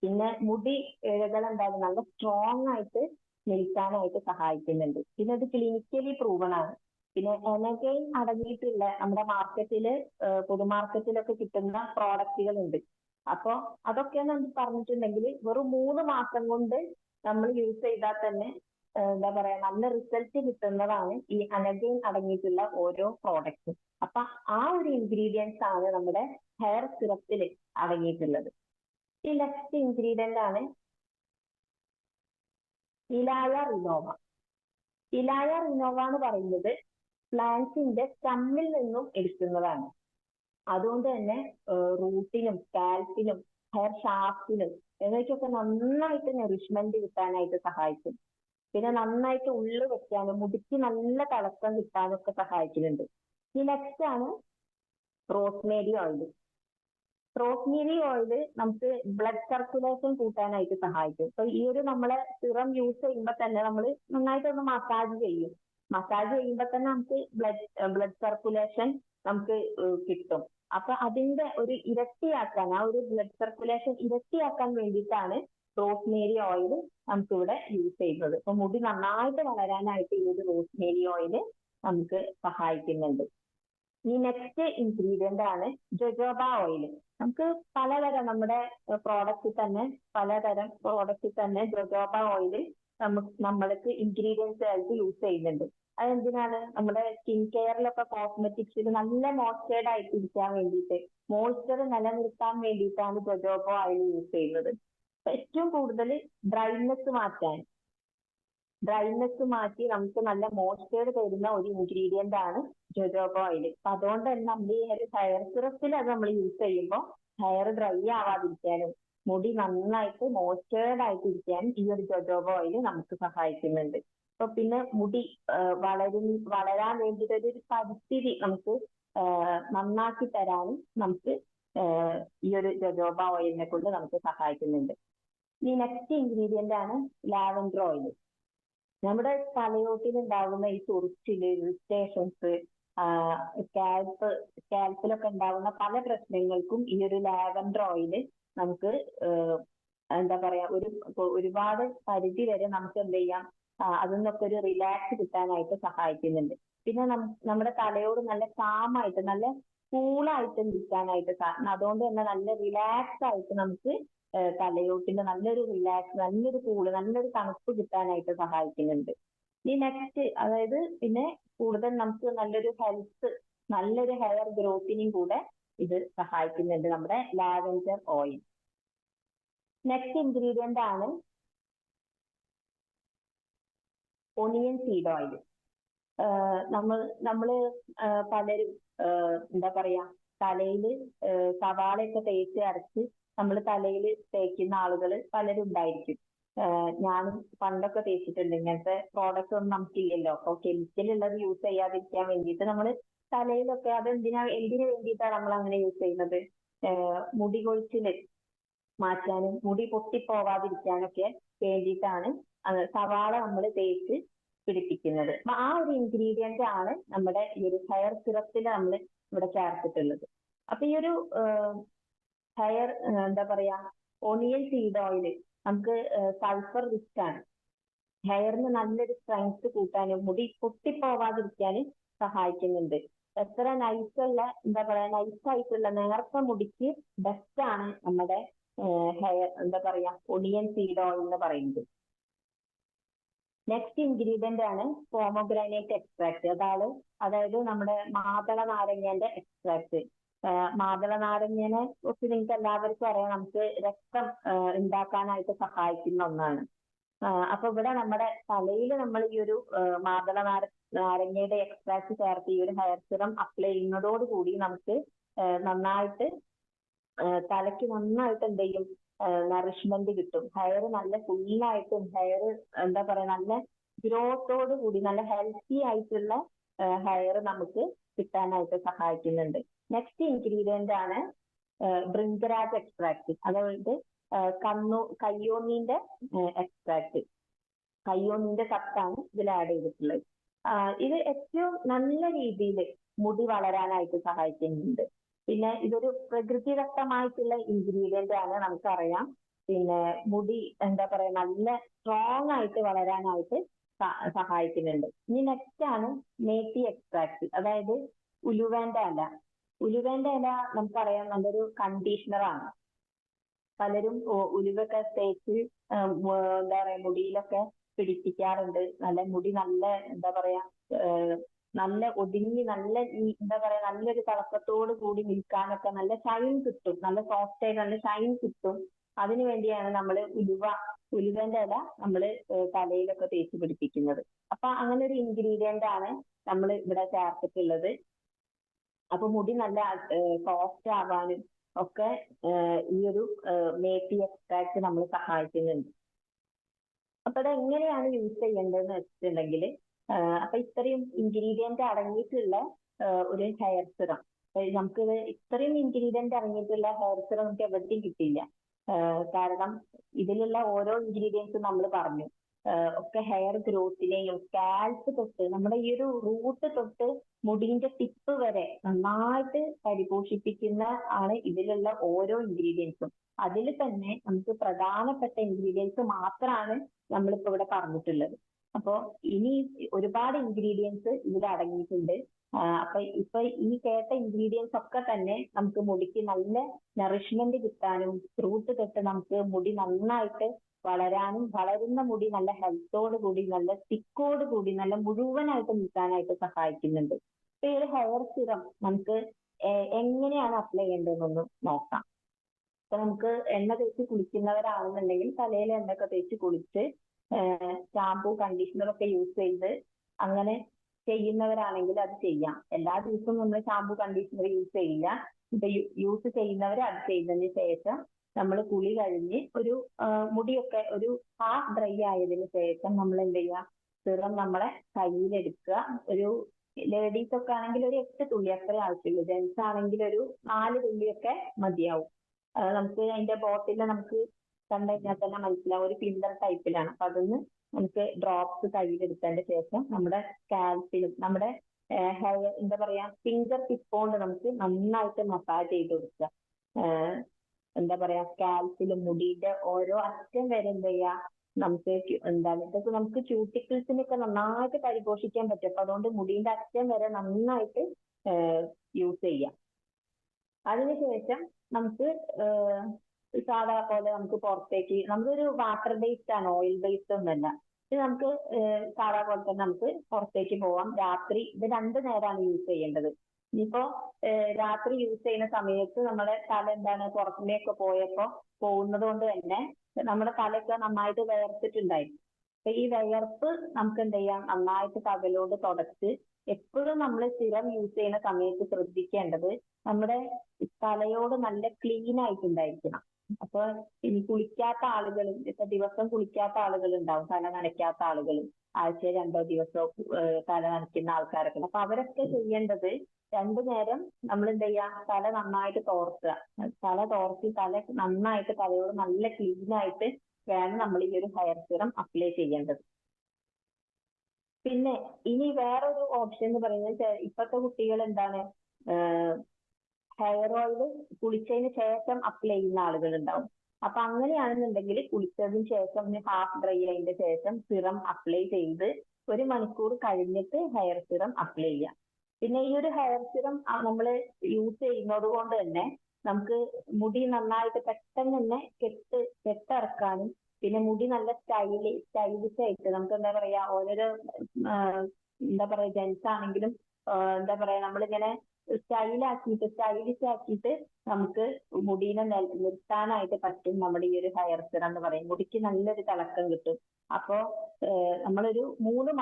പിന്നെ മുടി ഇഴകൾ എന്താണ് നല്ല സ്ട്രോങ് ആയിട്ട് നിൽക്കാനായിട്ട് സഹായിക്കുന്നുണ്ട്. പിന്നെ അത് ക്ലിനിക്കലി പ്രൂവൺ ആണ്. പിന്നെ എനഗൈൻ അടങ്ങിയിട്ടുള്ള നമ്മുടെ മാർക്കറ്റില്, പൊതുമാർക്കറ്റിലൊക്കെ കിട്ടുന്ന പ്രോഡക്റ്റുകൾ ഉണ്ട്. അപ്പൊ അതൊക്കെയെന്ന് പറഞ്ഞിട്ടുണ്ടെങ്കിൽ വെറും 3 മാസം കൊണ്ട് നമ്മൾ യൂസ് ചെയ്താൽ തന്നെ എന്താ പറയാ നല്ല റിസൾട്ട് കിട്ടുന്നതാണ് ഈ അനഗൈൻ അടങ്ങിയിട്ടുള്ള ഓരോ പ്രോഡക്റ്റും. അപ്പൊ ആ ഒരു ഇൻഗ്രീഡിയൻസ് ആണ് നമ്മുടെ ഹെയർ സിറപ്പിൽ അടങ്ങിയിട്ടുള്ളത്. ഈ നെക്സ്റ്റ് ഇൻഗ്രീഡിയന്റ് ആണ് ഇലായ റിനോവ. ഇലായ റിനോവ എന്ന് പറയുന്നത് പ്ലാന്റ്സിന്റെ സ്റ്റമ്മിൽ നിന്നും എടുക്കുന്നതാണ്. അതുകൊണ്ട് തന്നെ റൂട്ടിനും സ്കാൽപ്പിനും ഹെയർ ഷാഫ്റ്റിനും എന്നിവയ്ക്കൊക്കെ നന്നായിട്ട് നറിഷ്മെന്റ് കിട്ടാനായിട്ട് സഹായിക്കും. പിന്നെ നന്നായിട്ട് ഉള്ളു വെക്കാനും മുടിക്ക് നല്ല തിളക്കം കിട്ടാനും ഒക്കെ സഹായിക്കുന്നുണ്ട്. ഈ നെക്സ്റ്റ് ആണ് റോസ്മേരി ഓയിൽ. റോസ്മേരി ഓയിൽ നമുക്ക് ബ്ലഡ് സർക്കുലേഷൻ കൂട്ടാനായിട്ട് സഹായിക്കും. അപ്പൊ ഈ ഒരു നമ്മളെ സിറം യൂസ് ചെയ്യുമ്പോൾ തന്നെ നമ്മൾ നന്നായിട്ടൊന്ന് മസാജ് ചെയ്യും. മസാജ് ചെയ്യുമ്പോൾ തന്നെ നമുക്ക് ബ്ലഡ് സർക്കുലേഷൻ നമുക്ക് കിട്ടും. അപ്പൊ അതിന്റെ ഒരു ഇരട്ടിയാക്കാൻ, ആ ഒരു ബ്ലഡ് സർക്കുലേഷൻ ഇരട്ടിയാക്കാൻ വേണ്ടിയിട്ടാണ് റോസ്മേരി ഓയിൽ നമുക്കിവിടെ യൂസ് ചെയ്യുന്നത്. അപ്പൊ മുടി നന്നായിട്ട് വളരാനായിട്ട് ഈ ഒരു റോസ്മേരി ഓയിൽ നമുക്ക് സഹായിക്കുന്നുണ്ട്. ഈ നെക്സ്റ്റ് ഇൻഗ്രീഡിയന്റ് ആണ് ജോജോബ ഓയിൽ. നമുക്ക് പലതരം നമ്മുടെ പ്രോഡക്റ്റിൽ തന്നെ ജോജോബ ഓയിൽ നമ്മൾക്ക് ഇൻഗ്രീഡിയൻസ് ആയിട്ട് യൂസ് ചെയ്യുന്നുണ്ട്. അതെന്തിനാണ്? നമ്മുടെ സ്കിൻ കെയറിലൊക്കെ കോസ്മെറ്റിക്സിൽ നല്ല മോയ്സ്ചേർഡ് ആയിട്ട് ഇരിക്കാൻ വേണ്ടിയിട്ട്, മോയ്സ്ചർ നിലനിർത്താൻ വേണ്ടിയിട്ടാണ് ജോജോബ ഓയിൽ യൂസ് ചെയ്യുന്നത്. ഏറ്റവും കൂടുതൽ ഡ്രൈനെസ് മാറ്റി നമുക്ക് നല്ല മോയ്സ്ചർ തരുന്ന ഒരു ഇൻഗ്രീഡിയന്റ് ആണ് ജോജോബ ഓയിൽ. അപ്പൊ അതുകൊണ്ട് തന്നെ നമ്മൾ ഈ ഹെയർ സിറപ്പിൽ അത് നമ്മൾ യൂസ് ചെയ്യുമ്പോൾ ഹെയർ ഡ്രൈ ആവാതിരിക്കാനും മുടി നന്നായിട്ട് മോയ്സ്ചേർഡ് ആയിട്ട് ഇരിക്കാനും ഈ ഒരു ജോജോബ ഓയിൽ നമുക്ക് സഹായിക്കുന്നുണ്ട്. അപ്പൊ പിന്നെ മുടി വളരാൻ വേണ്ടിയിട്ട് ഒരു പരിസ്ഥിതി നമുക്ക് നന്നാക്കി തരാനും നമുക്ക് ഈ ഒരു ജോജോബ ഓയിലിനെ കൊണ്ട് നമുക്ക് സഹായിക്കുന്നുണ്ട്. ഈ നെക്സ്റ്റ് ഇൻഗ്രീഡിയന്റ് ആണ് ലാവൻഡർ ഓയിൽ. നമ്മുടെ തലയോട്ടിൽ ഉണ്ടാകുന്ന ഈ ചൊറിച്ചില്, ഇറിറ്റേഷൻസ്, സ്കാൽപ്പിലൊക്കെ ഉണ്ടാകുന്ന പല പ്രശ്നങ്ങൾക്കും ഈ ഒരു ലാവൻഡർ ഓയിൽ നമുക്ക് എന്താ പറയാ ഒരുപാട് പരിധി വരെ നമുക്ക് എന്ത് ചെയ്യാം, അതിൽ നിന്നൊക്കെ ഒരു റിലാക്സ് കിട്ടാനായിട്ട് സഹായിക്കുന്നുണ്ട്. പിന്നെ നമ്മുടെ തലയോട് നല്ല കാമായിട്ട് നല്ല കൂളായിട്ട് നിൽക്കാനായിട്ട്, അതുകൊണ്ട് തന്നെ നല്ല റിലാക്സ് ആയിട്ട് നമുക്ക് തലയോട്ടിന്റെ നല്ലൊരു റിലാക്സ്, നല്ലൊരു കൂള്, നല്ലൊരു തണുപ്പ് കിട്ടാനായിട്ട് സഹായിക്കുന്നുണ്ട്. ഈ നെക്സ്റ്റ് അതായത് പിന്നെ കൂടുതൽ നമുക്ക് നല്ലൊരു ഹെയർ ഗ്രോത്തിനും കൂടെ ഇത് സഹായിക്കുന്നുണ്ട് നമ്മുടെ ലാവൻഡർ ഓയിൽ. നെക്സ്റ്റ് ഇൻഗ്രീഡിയന്റ് ആണ് ഒണിയൻ സീഡ് ഓയിൽ. നമ്മള് പലരും എന്താ പറയാ തലയിൽ സവാളയൊക്കെ തേച്ച് അരച്ച് നമ്മൾ തലയിൽ തേക്കുന്ന ആളുകൾ പലരും ഉണ്ടായിരിക്കും. ഞാനും പണ്ടൊക്കെ തേച്ചിട്ടുണ്ട്. ഇങ്ങനത്തെ പ്രോഡക്റ്റ് ഒന്നും നമുക്കില്ലല്ലോ. അപ്പൊ കെമിക്കൽ ഉള്ളത് യൂസ് ചെയ്യാതിരിക്കാൻ വേണ്ടിയിട്ട് നമ്മൾ തലയിലൊക്കെ എന്തിനു വേണ്ടിയിട്ടാണ് നമ്മൾ അങ്ങനെ യൂസ് ചെയ്യുന്നത്? മുടി കൊഴിച്ചില് മാറ്റാനും മുടി പൊട്ടിപ്പോവാതിരിക്കാനൊക്കെ വേണ്ടിയിട്ടാണ് സവാള നമ്മൾ തേച്ച് പിടിപ്പിക്കുന്നത്. അപ്പൊ ആ ഒരു ഇൻഗ്രീഡിയന്റ് ആണ് നമ്മുടെ ഈ ഒരു ഹെയർ സിറപ്പിൽ നമ്മൾ ഇവിടെ ചേർത്തിട്ടുള്ളത്. അപ്പൊ ഈ ഒരു ഹെയർ എന്താ പറയാ ഒണിയൻ സീഡ് ഓയിൽ നമുക്ക് സൾഫർ റിച്ച് ആണ്. ഹെയറിന് നല്ലൊരു സ്ട്രെങ്ത് കൂട്ടാനും മുടി പൊട്ടിപ്പോവാതിരിക്കാനും സഹായിക്കുന്നുണ്ട്. എത്ര നൈസായിട്ടുള്ള നേർത്ത മുടിക്ക് ബെസ്റ്റ് ആണ് നമ്മുടെ ഹെയർ ഒണിയൻ സീഡ് ഓയിൽ എന്ന് പറയുന്നത്. നെക്സ്റ്റ് ഇൻഗ്രീഡിയന്റ് ആണ് പോമോഗ്രാനൈറ്റ് എക്സ്ട്രാക്ട്. അതായത് നമ്മുടെ മാതള നാരങ്ങന്റെ എക്സ്ട്രാക്ട്. മാതള നാരങ്ങനെ കുറിച്ച് നിങ്ങൾക്ക് എല്ലാവർക്കും അറിയാം, നമുക്ക് രക്തം ഉണ്ടാക്കാനായിട്ട് സഹായിക്കുന്ന ഒന്നാണ്. അപ്പൊ ഇവിടെ നമ്മുടെ തലയിൽ നമ്മൾ ഈ ഒരു നാരങ്ങയുടെ എക്സ്ട്രാക്ട് ചേർത്ത് ഈ ഒരു ഹെയർ സിറം അപ്ലൈ ചെയ്യുന്നതോട് കൂടി നമുക്ക് നന്നായിട്ട് തലയ്ക്ക് നന്നായിട്ട് എന്ത് ചെയ്യും, നറിഷ്മെന്റ് കിട്ടും. ഹെയർ നല്ല ഫുള്ളായിട്ടും ഹെയർ എന്താ പറയാ നല്ല ഗ്രോത്തോട് കൂടി നല്ല ഹെൽത്തി ആയിട്ടുള്ള ഹെയർ നമുക്ക് കിട്ടാനായിട്ട് സഹായിക്കുന്നുണ്ട്. നെക്സ്റ്റ് ഇൻഗ്രീഡിയന്റ് ആണ് ഭൃംഗരാജ് എക്സ്ട്രാക്ട്, അതായത് കയ്യോന്നിന്റെ എക്സ്ട്രാക്ട്. കയ്യോന്നിന്റെ സത്താണ് ഇതിൽ ആഡ് ചെയ്തിട്ടുള്ളത്. ഇത് ഏറ്റവും നല്ല രീതിയിൽ മുടി വളരാനായിട്ട് സഹായിക്കുന്നുണ്ട്. പിന്നെ ഇതൊരു പ്രകൃതിദത്തമായിട്ടുള്ള ഇൻഗ്രീഡിയന്റ് ആണ്, നമുക്കറിയാം. പിന്നെ മുടി എന്താ പറയാ നല്ല സ്ട്രോങ് ആയിട്ട് വളരാനായിട്ട് സഹായിക്കുന്നുണ്ട്. ഇനി നെക്സ്റ്റ് ആണ് മേത്തി എക്സ്ട്രാക്ട്, അതായത് ഉലുവേന്റെ ഇല. ഉലുവേന്റെ ഇല നമുക്കറിയാം നല്ലൊരു കണ്ടീഷണർ ആണ്. പലരും ഉലുവൊക്കെ തേച്ച് എന്താ പറയാ മുടിയിലൊക്കെ പിടിപ്പിക്കാറുണ്ട്. നല്ല മുടി നല്ല എന്താ പറയാ നല്ല ഒതുങ്ങി നല്ല എന്താ പറയാ നല്ലൊരു തിളക്കത്തോട് കൂടി നിൽക്കാനൊക്കെ നല്ല ഷൈൻ കിട്ടും, നല്ല സോഫ്റ്റ് ആയി നല്ല ഷൈൻ കിട്ടും. അതിനു വേണ്ടിയാണ് നമ്മൾ ഉലുവന്റെ ഇല നമ്മൾ തലയിലൊക്കെ തേച്ച് പിടിപ്പിക്കുന്നത്. അപ്പൊ അങ്ങനെ ഒരു ഇൻഗ്രീഡിയന്റ് ആണ് നമ്മൾ ഇവിടെ ചേർത്തിട്ടുള്ളത്. അപ്പൊ മുടി നല്ല സോഫ്റ്റ് ആവാനും ഒക്കെ ഈ ഒരു മേത്തി എക്സ്ട്രാക്ട് നമ്മൾ സഹായിക്കുന്നുണ്ട്. അപ്പൊ അത് എങ്ങനെയാണ് യൂസ് ചെയ്യേണ്ടതെന്ന് വെച്ചിട്ടുണ്ടെങ്കിൽ, അപ്പൊ ഇത്രയും ഇൻഗ്രീഡിയന്റ് അടങ്ങിയിട്ടുള്ള ഒരു ഹെയർ സിറം, നമുക്ക് ഇത്രയും ഇൻഗ്രീഡിയന്റ് അടങ്ങിയിട്ടുള്ള ഹെയർ സിറം നമുക്ക് എവിടെയും കിട്ടില്ല. കാരണം ഇതിലുള്ള ഓരോ ഇൻഗ്രീഡിയൻസും നമ്മൾ പറഞ്ഞു ഒക്കെ ഹെയർ ഗ്രോത്തിനെയും സ്കാൽപ്പ് തൊട്ട് നമ്മുടെ ഈ ഒരു റൂട്ട് തൊട്ട് മുടിന്റെ ടിപ്പ് വരെ നന്നായിട്ട് പരിപോഷിപ്പിക്കുന്ന ആണ് ഇതിലുള്ള ഓരോ ഇൻഗ്രീഡിയൻസും. അതിൽ തന്നെ നമുക്ക് പ്രധാനപ്പെട്ട ഇൻഗ്രീഡിയൻസ് മാത്രമാണ് നമ്മളിപ്പോ ഇവിടെ പറഞ്ഞിട്ടുള്ളത്. അപ്പോ ഇനി ഒരുപാട് ഇൻഗ്രീഡിയൻസ് ഇതിൽ അടങ്ങിയിട്ടുണ്ട്. ഇപ്പൊ ഈ കേട്ട ഇൻഗ്രീഡിയൻസ് ഒക്കെ തന്നെ നമുക്ക് മുടിക്ക് നല്ല നറിഷ്മെന്റ് കിട്ടാനും റൂട്ട് തൊട്ട് നമുക്ക് മുടി നന്നായിട്ട് വളരാനും വളരുന്ന മുടി നല്ല ഹെൽത്തോട് കൂടി നല്ല തിക്കോട് കൂടി നല്ല മുഴുവനായിട്ട് നിൽക്കാനായിട്ട് സഹായിക്കുന്നുണ്ട്. ഇപ്പൊ ഈ ഒരു ഹെയർ സിറം നമുക്ക് എങ്ങനെയാണ് അപ്ലൈ ചെയ്യേണ്ടതെന്നൊന്ന് നോക്കാം. അപ്പൊ നമുക്ക് എണ്ണ തേച്ച് കുളിക്കുന്നവരാണെന്നുണ്ടെങ്കിൽ തലയിൽ എണ്ണയൊക്കെ തേച്ച് കുളിച്ച് ഷാമ്പു കണ്ടീഷണർ ഒക്കെ യൂസ് ചെയ്ത് അങ്ങനെ ചെയ്യുന്നവരാണെങ്കിൽ അത് ചെയ്യാം. എല്ലാ ദിവസവും നമ്മൾ ഷാമ്പു കണ്ടീഷണർ യൂസ് ചെയ്യില്ല. ഇപ്പൊ യൂസ് ചെയ്യുന്നവർ അത് ചെയ്തതിന് ശേഷം നമ്മൾ കുളി കഴിഞ്ഞ് ഒരു മുടിയൊക്കെ ഒരു ഹാഫ് ഡ്രൈ ആയതിനു ശേഷം നമ്മൾ എന്ത് ചെയ്യുക, സിറം നമ്മളെ കയ്യിലെടുക്കുക. ഒരു ലേഡീസ് ഒക്കെ ആണെങ്കിൽ ഒരു 8 തുള്ളി അത്രേ ആവശ്യമുള്ളൂ. ജെന്റ്സ് ആണെങ്കിൽ ഒരു 4 തുള്ളിയൊക്കെ മതിയാവും. നമുക്ക് അതിന്റെ ബോട്ടിൽ നമുക്ക് കണ്ടു കഴിഞ്ഞാൽ തന്നെ മനസ്സിലാവും, ഒരു ഫില്ലർ ടൈപ്പിലാണ്. അപ്പൊ അതൊന്ന് നമുക്ക് ഡ്രോപ്സ് കയ്യിലെടുത്തതിന്റെ ശേഷം നമ്മുടെ സ്കാൽപ്പിലും നമ്മുടെ ഹെയർ എന്താ പറയാ ഫിംഗർ ടിപ്പ് കൊണ്ട് നമുക്ക് നന്നായിട്ട് മസാജ് ചെയ്ത് കൊടുക്കുക. എന്താ പറയാ സ്കാൽപ്പിലും മുടിയുടെ ഓരോ അറ്റം വരെ എന്ത് ചെയ്യാ നമുക്ക് എന്താണ് ഇതൊക്കെ നമുക്ക് ക്യൂട്ടിക്കിൾസിനൊക്കെ നന്നായിട്ട് പരിപോഷിക്കാൻ പറ്റും. അപ്പൊ അതുകൊണ്ട് മുടിയുടെ അറ്റം വരെ നന്നായിട്ട് യൂസ് ചെയ്യാം. അതിനുശേഷം നമുക്ക് സാധാ പോലെ നമുക്ക് പുറത്തേക്ക് നമുക്കൊരു വാട്ടർ ബേസ്ഡ് ആണ്, ഓയിൽ ബേസ്ഡ് ഒന്നല്ല. ഇത് നമുക്ക് സാധാ പോലെ തന്നെ നമുക്ക് പുറത്തേക്ക് പോവാം. രാത്രി ഇത് 2 നേരമാണ് യൂസ് ചെയ്യേണ്ടത്. ഇനിയിപ്പോ രാത്രി യൂസ് ചെയ്യുന്ന സമയത്ത് നമ്മുടെ തല എന്താണ് പുറത്തേക്ക് പോകുന്നത് കൊണ്ട് തന്നെ നമ്മുടെ തലയൊക്കെ നന്നായിട്ട് വിയർത്തിട്ടുണ്ടായിരിക്കും. അപ്പൊ ഈ വിയർപ്പ് നമുക്ക് എന്ത് ചെയ്യാം, നന്നായിട്ട് പകലോട് തുടച്ച് എപ്പോഴും നമ്മൾ സ്ഥിരം യൂസ് ചെയ്യുന്ന സമയത്ത് ശ്രദ്ധിക്കേണ്ടത് നമ്മുടെ തലയോട് നല്ല ക്ലീൻ ആയിട്ടുണ്ടായിരിക്കണം. അപ്പൊ ഇനി കുളിക്കാത്ത ആളുകൾ, ഇപ്പൊ ദിവസം കുളിക്കാത്ത ആളുകൾ ഉണ്ടാവും, തല നനയ്ക്കാത്ത ആളുകൾ, ആഴ്ചയിൽ 2 ദിവസമോ തല നനയ്ക്കുന്ന ആൾക്കാരൊക്കെ ഉണ്ട്. അപ്പൊ അവരൊക്കെ ചെയ്യേണ്ടത് 2 നേരം നമ്മൾ എന്ത് ചെയ്യാ, തല നന്നായിട്ട് തോർത്തുക. തല തോർത്തി തല നന്നായിട്ട് തലയോട് നല്ല ക്ലീൻ ആയിട്ട് വേണം നമ്മൾ ഈ ഒരു ഹെയർ സിറം അപ്ലൈ ചെയ്യേണ്ടത്. പിന്നെ ഇനി വേറൊരു ഓപ്ഷൻ എന്ന് പറയുന്നത്, ഇപ്പോഴത്തെ കുട്ടികൾ എന്താണ് ഹെയർ ഓയിൽ കുളിച്ചതിന് ശേഷം അപ്ലൈ ചെയ്യുന്ന ആളുകൾ ഉണ്ടാവും. അപ്പൊ അങ്ങനെയാണെന്നുണ്ടെങ്കിൽ കുളിച്ചതിന് ശേഷം ഹാഫ് ഡ്രൈ ആയതിന്റെ ശേഷം സിറം അപ്ലൈ ചെയ്ത് 1 മണിക്കൂർ കഴിഞ്ഞിട്ട് ഹെയർ സിറം അപ്ലൈ ചെയ്യാം. പിന്നെ ഈ ഒരു ഹെയർ സിറം നമ്മൾ യൂസ് ചെയ്യുന്നത് കൊണ്ട് തന്നെ നമുക്ക് മുടി നന്നായിട്ട് പെട്ടെന്ന് തന്നെ കെട്ടിറക്കാനും പിന്നെ മുടി നല്ല സ്റ്റൈലിഷ് ആയിട്ട് നമുക്ക് എന്താ പറയാ ഓരോരോ എന്താ പറയാ ജെന്റ്സ് ആണെങ്കിലും എന്താ പറയാ നമ്മളിങ്ങനെ സ്റ്റൈലിഷ് ആക്കിയിട്ട് നമുക്ക് മുടീനെ നിർത്താനായിട്ട് പറ്റും നമ്മുടെ ഈ ഒരു ഹെയർ സിറം എന്ന് പറയും. മുടിക്ക് നല്ലൊരു തിളക്കം കിട്ടും. അപ്പോ നമ്മളൊരു 3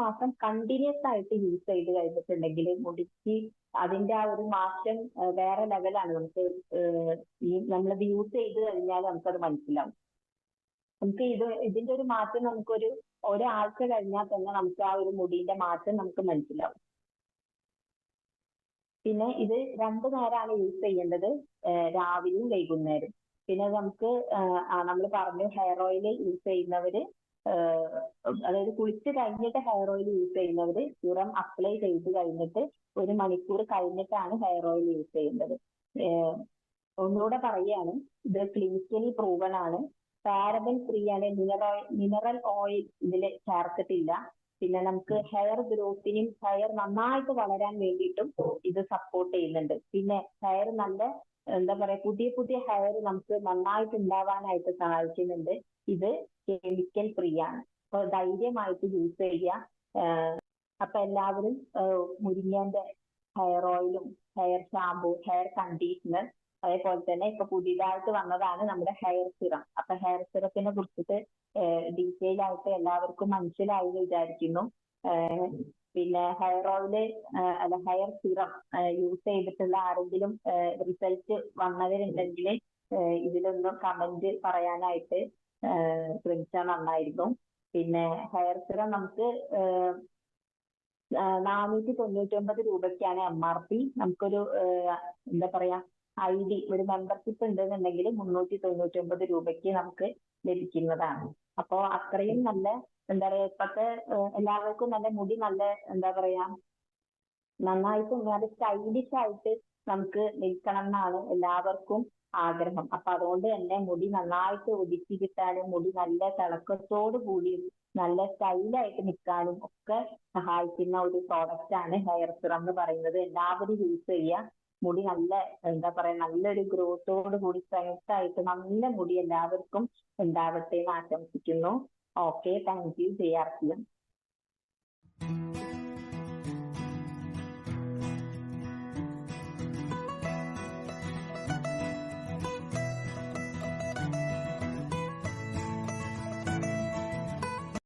മാസം കണ്ടിന്യൂസ് ആയിട്ട് യൂസ് ചെയ്ത് കഴിഞ്ഞിട്ടുണ്ടെങ്കിൽ മുടിക്ക് അതിന്റെ ആ ഒരു മാറ്റം വേറെ ലെവലാണ്. നമുക്ക് ഈ നമ്മളത് യൂസ് ചെയ്ത് കഴിഞ്ഞാൽ നമുക്കത് മനസ്സിലാവും. നമുക്ക് ഇതിന്റെ ഒരു മാറ്റം നമുക്കൊരു ഒരാഴ്ച കഴിഞ്ഞാൽ തന്നെ നമുക്ക് ആ ഒരു മുടിയുടെ മാറ്റം നമുക്ക് മനസ്സിലാവും. പിന്നെ ഇത് 2 നേരമാണ് യൂസ് ചെയ്യേണ്ടത്, രാവിലെയും വൈകുന്നേരം. പിന്നെ നമുക്ക് നമ്മൾ പറഞ്ഞു ഹെയർ ഓയിൽ യൂസ് ചെയ്യുന്നവര് അതായത് കുളിച്ച് കഴിഞ്ഞിട്ട് ഹെയർ ഓയിൽ യൂസ് ചെയ്യുന്നവര് സിറം അപ്ലൈ ചെയ്ത് കഴിഞ്ഞിട്ട് 1 മണിക്കൂർ കഴിഞ്ഞിട്ടാണ് ഹെയർ ഓയിൽ യൂസ് ചെയ്യേണ്ടത്. ഒന്നുകൂടെ പറയുകയാണ്, ഇത് ക്ലിനിക്കലി പ്രൂവൺ ആണ്, പാരബൻ ഫ്രീ ആണ്, മിനറൽ ഓയിൽ ഇതിൽ ചേർത്തിട്ടില്ല. പിന്നെ നമുക്ക് ഹെയർ ഗ്രോത്തിനും ഹെയർ നന്നായിട്ട് വളരാൻ വേണ്ടിയിട്ടും ഇത് സപ്പോർട്ട് ചെയ്യുന്നുണ്ട്. പിന്നെ ഹെയർ നല്ല എന്താ പറയാ പുതിയ ഹെയർ നമുക്ക് നന്നായിട്ട് ഉണ്ടാവാനായിട്ട് സഹായിക്കുന്നുണ്ട്. ഇത് കെമിക്കൽ ഫ്രീ ആണ്. അപ്പൊ ധൈര്യമായിട്ട് യൂസ് ചെയ്യുക. അപ്പൊ എല്ലാവരും മുരിങ്ങേന്റെ ഹെയർ ഓയിലും ഹെയർ ഷാമ്പു, ഹെയർ കണ്ടീഷണർ, അതേപോലെ തന്നെ ഇപ്പൊ പുതിയതായിട്ട് വന്നതാണ് നമ്മുടെ ഹെയർ സിറം. അപ്പൊ ഹെയർ സിറത്തിനെ കുറിച്ചിട്ട് ഡീറ്റെയിൽ ആയിട്ട് എല്ലാവർക്കും മനസ്സിലായി എന്ന് വിചാരിക്കുന്നു. പിന്നെ ഹെയർ ഓയില് അല്ല ഹെയർ സിറം യൂസ് ചെയ്തിട്ടുള്ള ആരെങ്കിലും റിസൾട്ട് വന്നവരുണ്ടെങ്കിൽ ഇതിലൊന്ന് കമന്റ് പറയാനായിട്ട് ശ്രമിച്ചാൽ നന്നായിരുന്നു. പിന്നെ ഹെയർ സിറം നമുക്ക് 499 രൂപയ്ക്കാണ് MRP. നമുക്കൊരു എന്താ പറയാ ID ഒരു മെമ്പർഷിപ്പ് ഉണ്ടെന്നുണ്ടെങ്കിൽ 399 രൂപയ്ക്ക് നമുക്ക് ലഭിക്കുന്നതാണ്. അപ്പോ അത്രയും നല്ല എന്താ പറയാ ഇപ്പത്തെ എല്ലാവർക്കും നല്ല മുടി നല്ല എന്താ പറയാ നന്നായിട്ട് നല്ല സ്റ്റൈലിഷ് ആയിട്ട് നമുക്ക് നിൽക്കണം എന്നാണ് എല്ലാവർക്കും ആഗ്രഹം. അപ്പൊ അതുകൊണ്ട് തന്നെ മുടി നന്നായിട്ട് ഒതുക്കി കിട്ടാനും മുടി നല്ല തിളക്കത്തോടു കൂടി നല്ല സ്റ്റൈലായിട്ട് നിൽക്കാനും ഒക്കെ സഹായിക്കുന്ന ഒരു പ്രോഡക്റ്റ് ആണ് ഹെയർ സിറം എന്ന് പറയുന്നത്. എല്ലാവരും യൂസ് ചെയ്യുക. മുടി നല്ല എന്താ പറയാ നല്ലൊരു ഗ്രോത്തോട് കൂടി സ്ട്രെങ്ത് ആയിട്ട് നല്ല മുടി എല്ലാവർക്കും ഉണ്ടാവട്ടെ എന്ന് ആശംസിക്കുന്നു. Okay, thank you JRCM.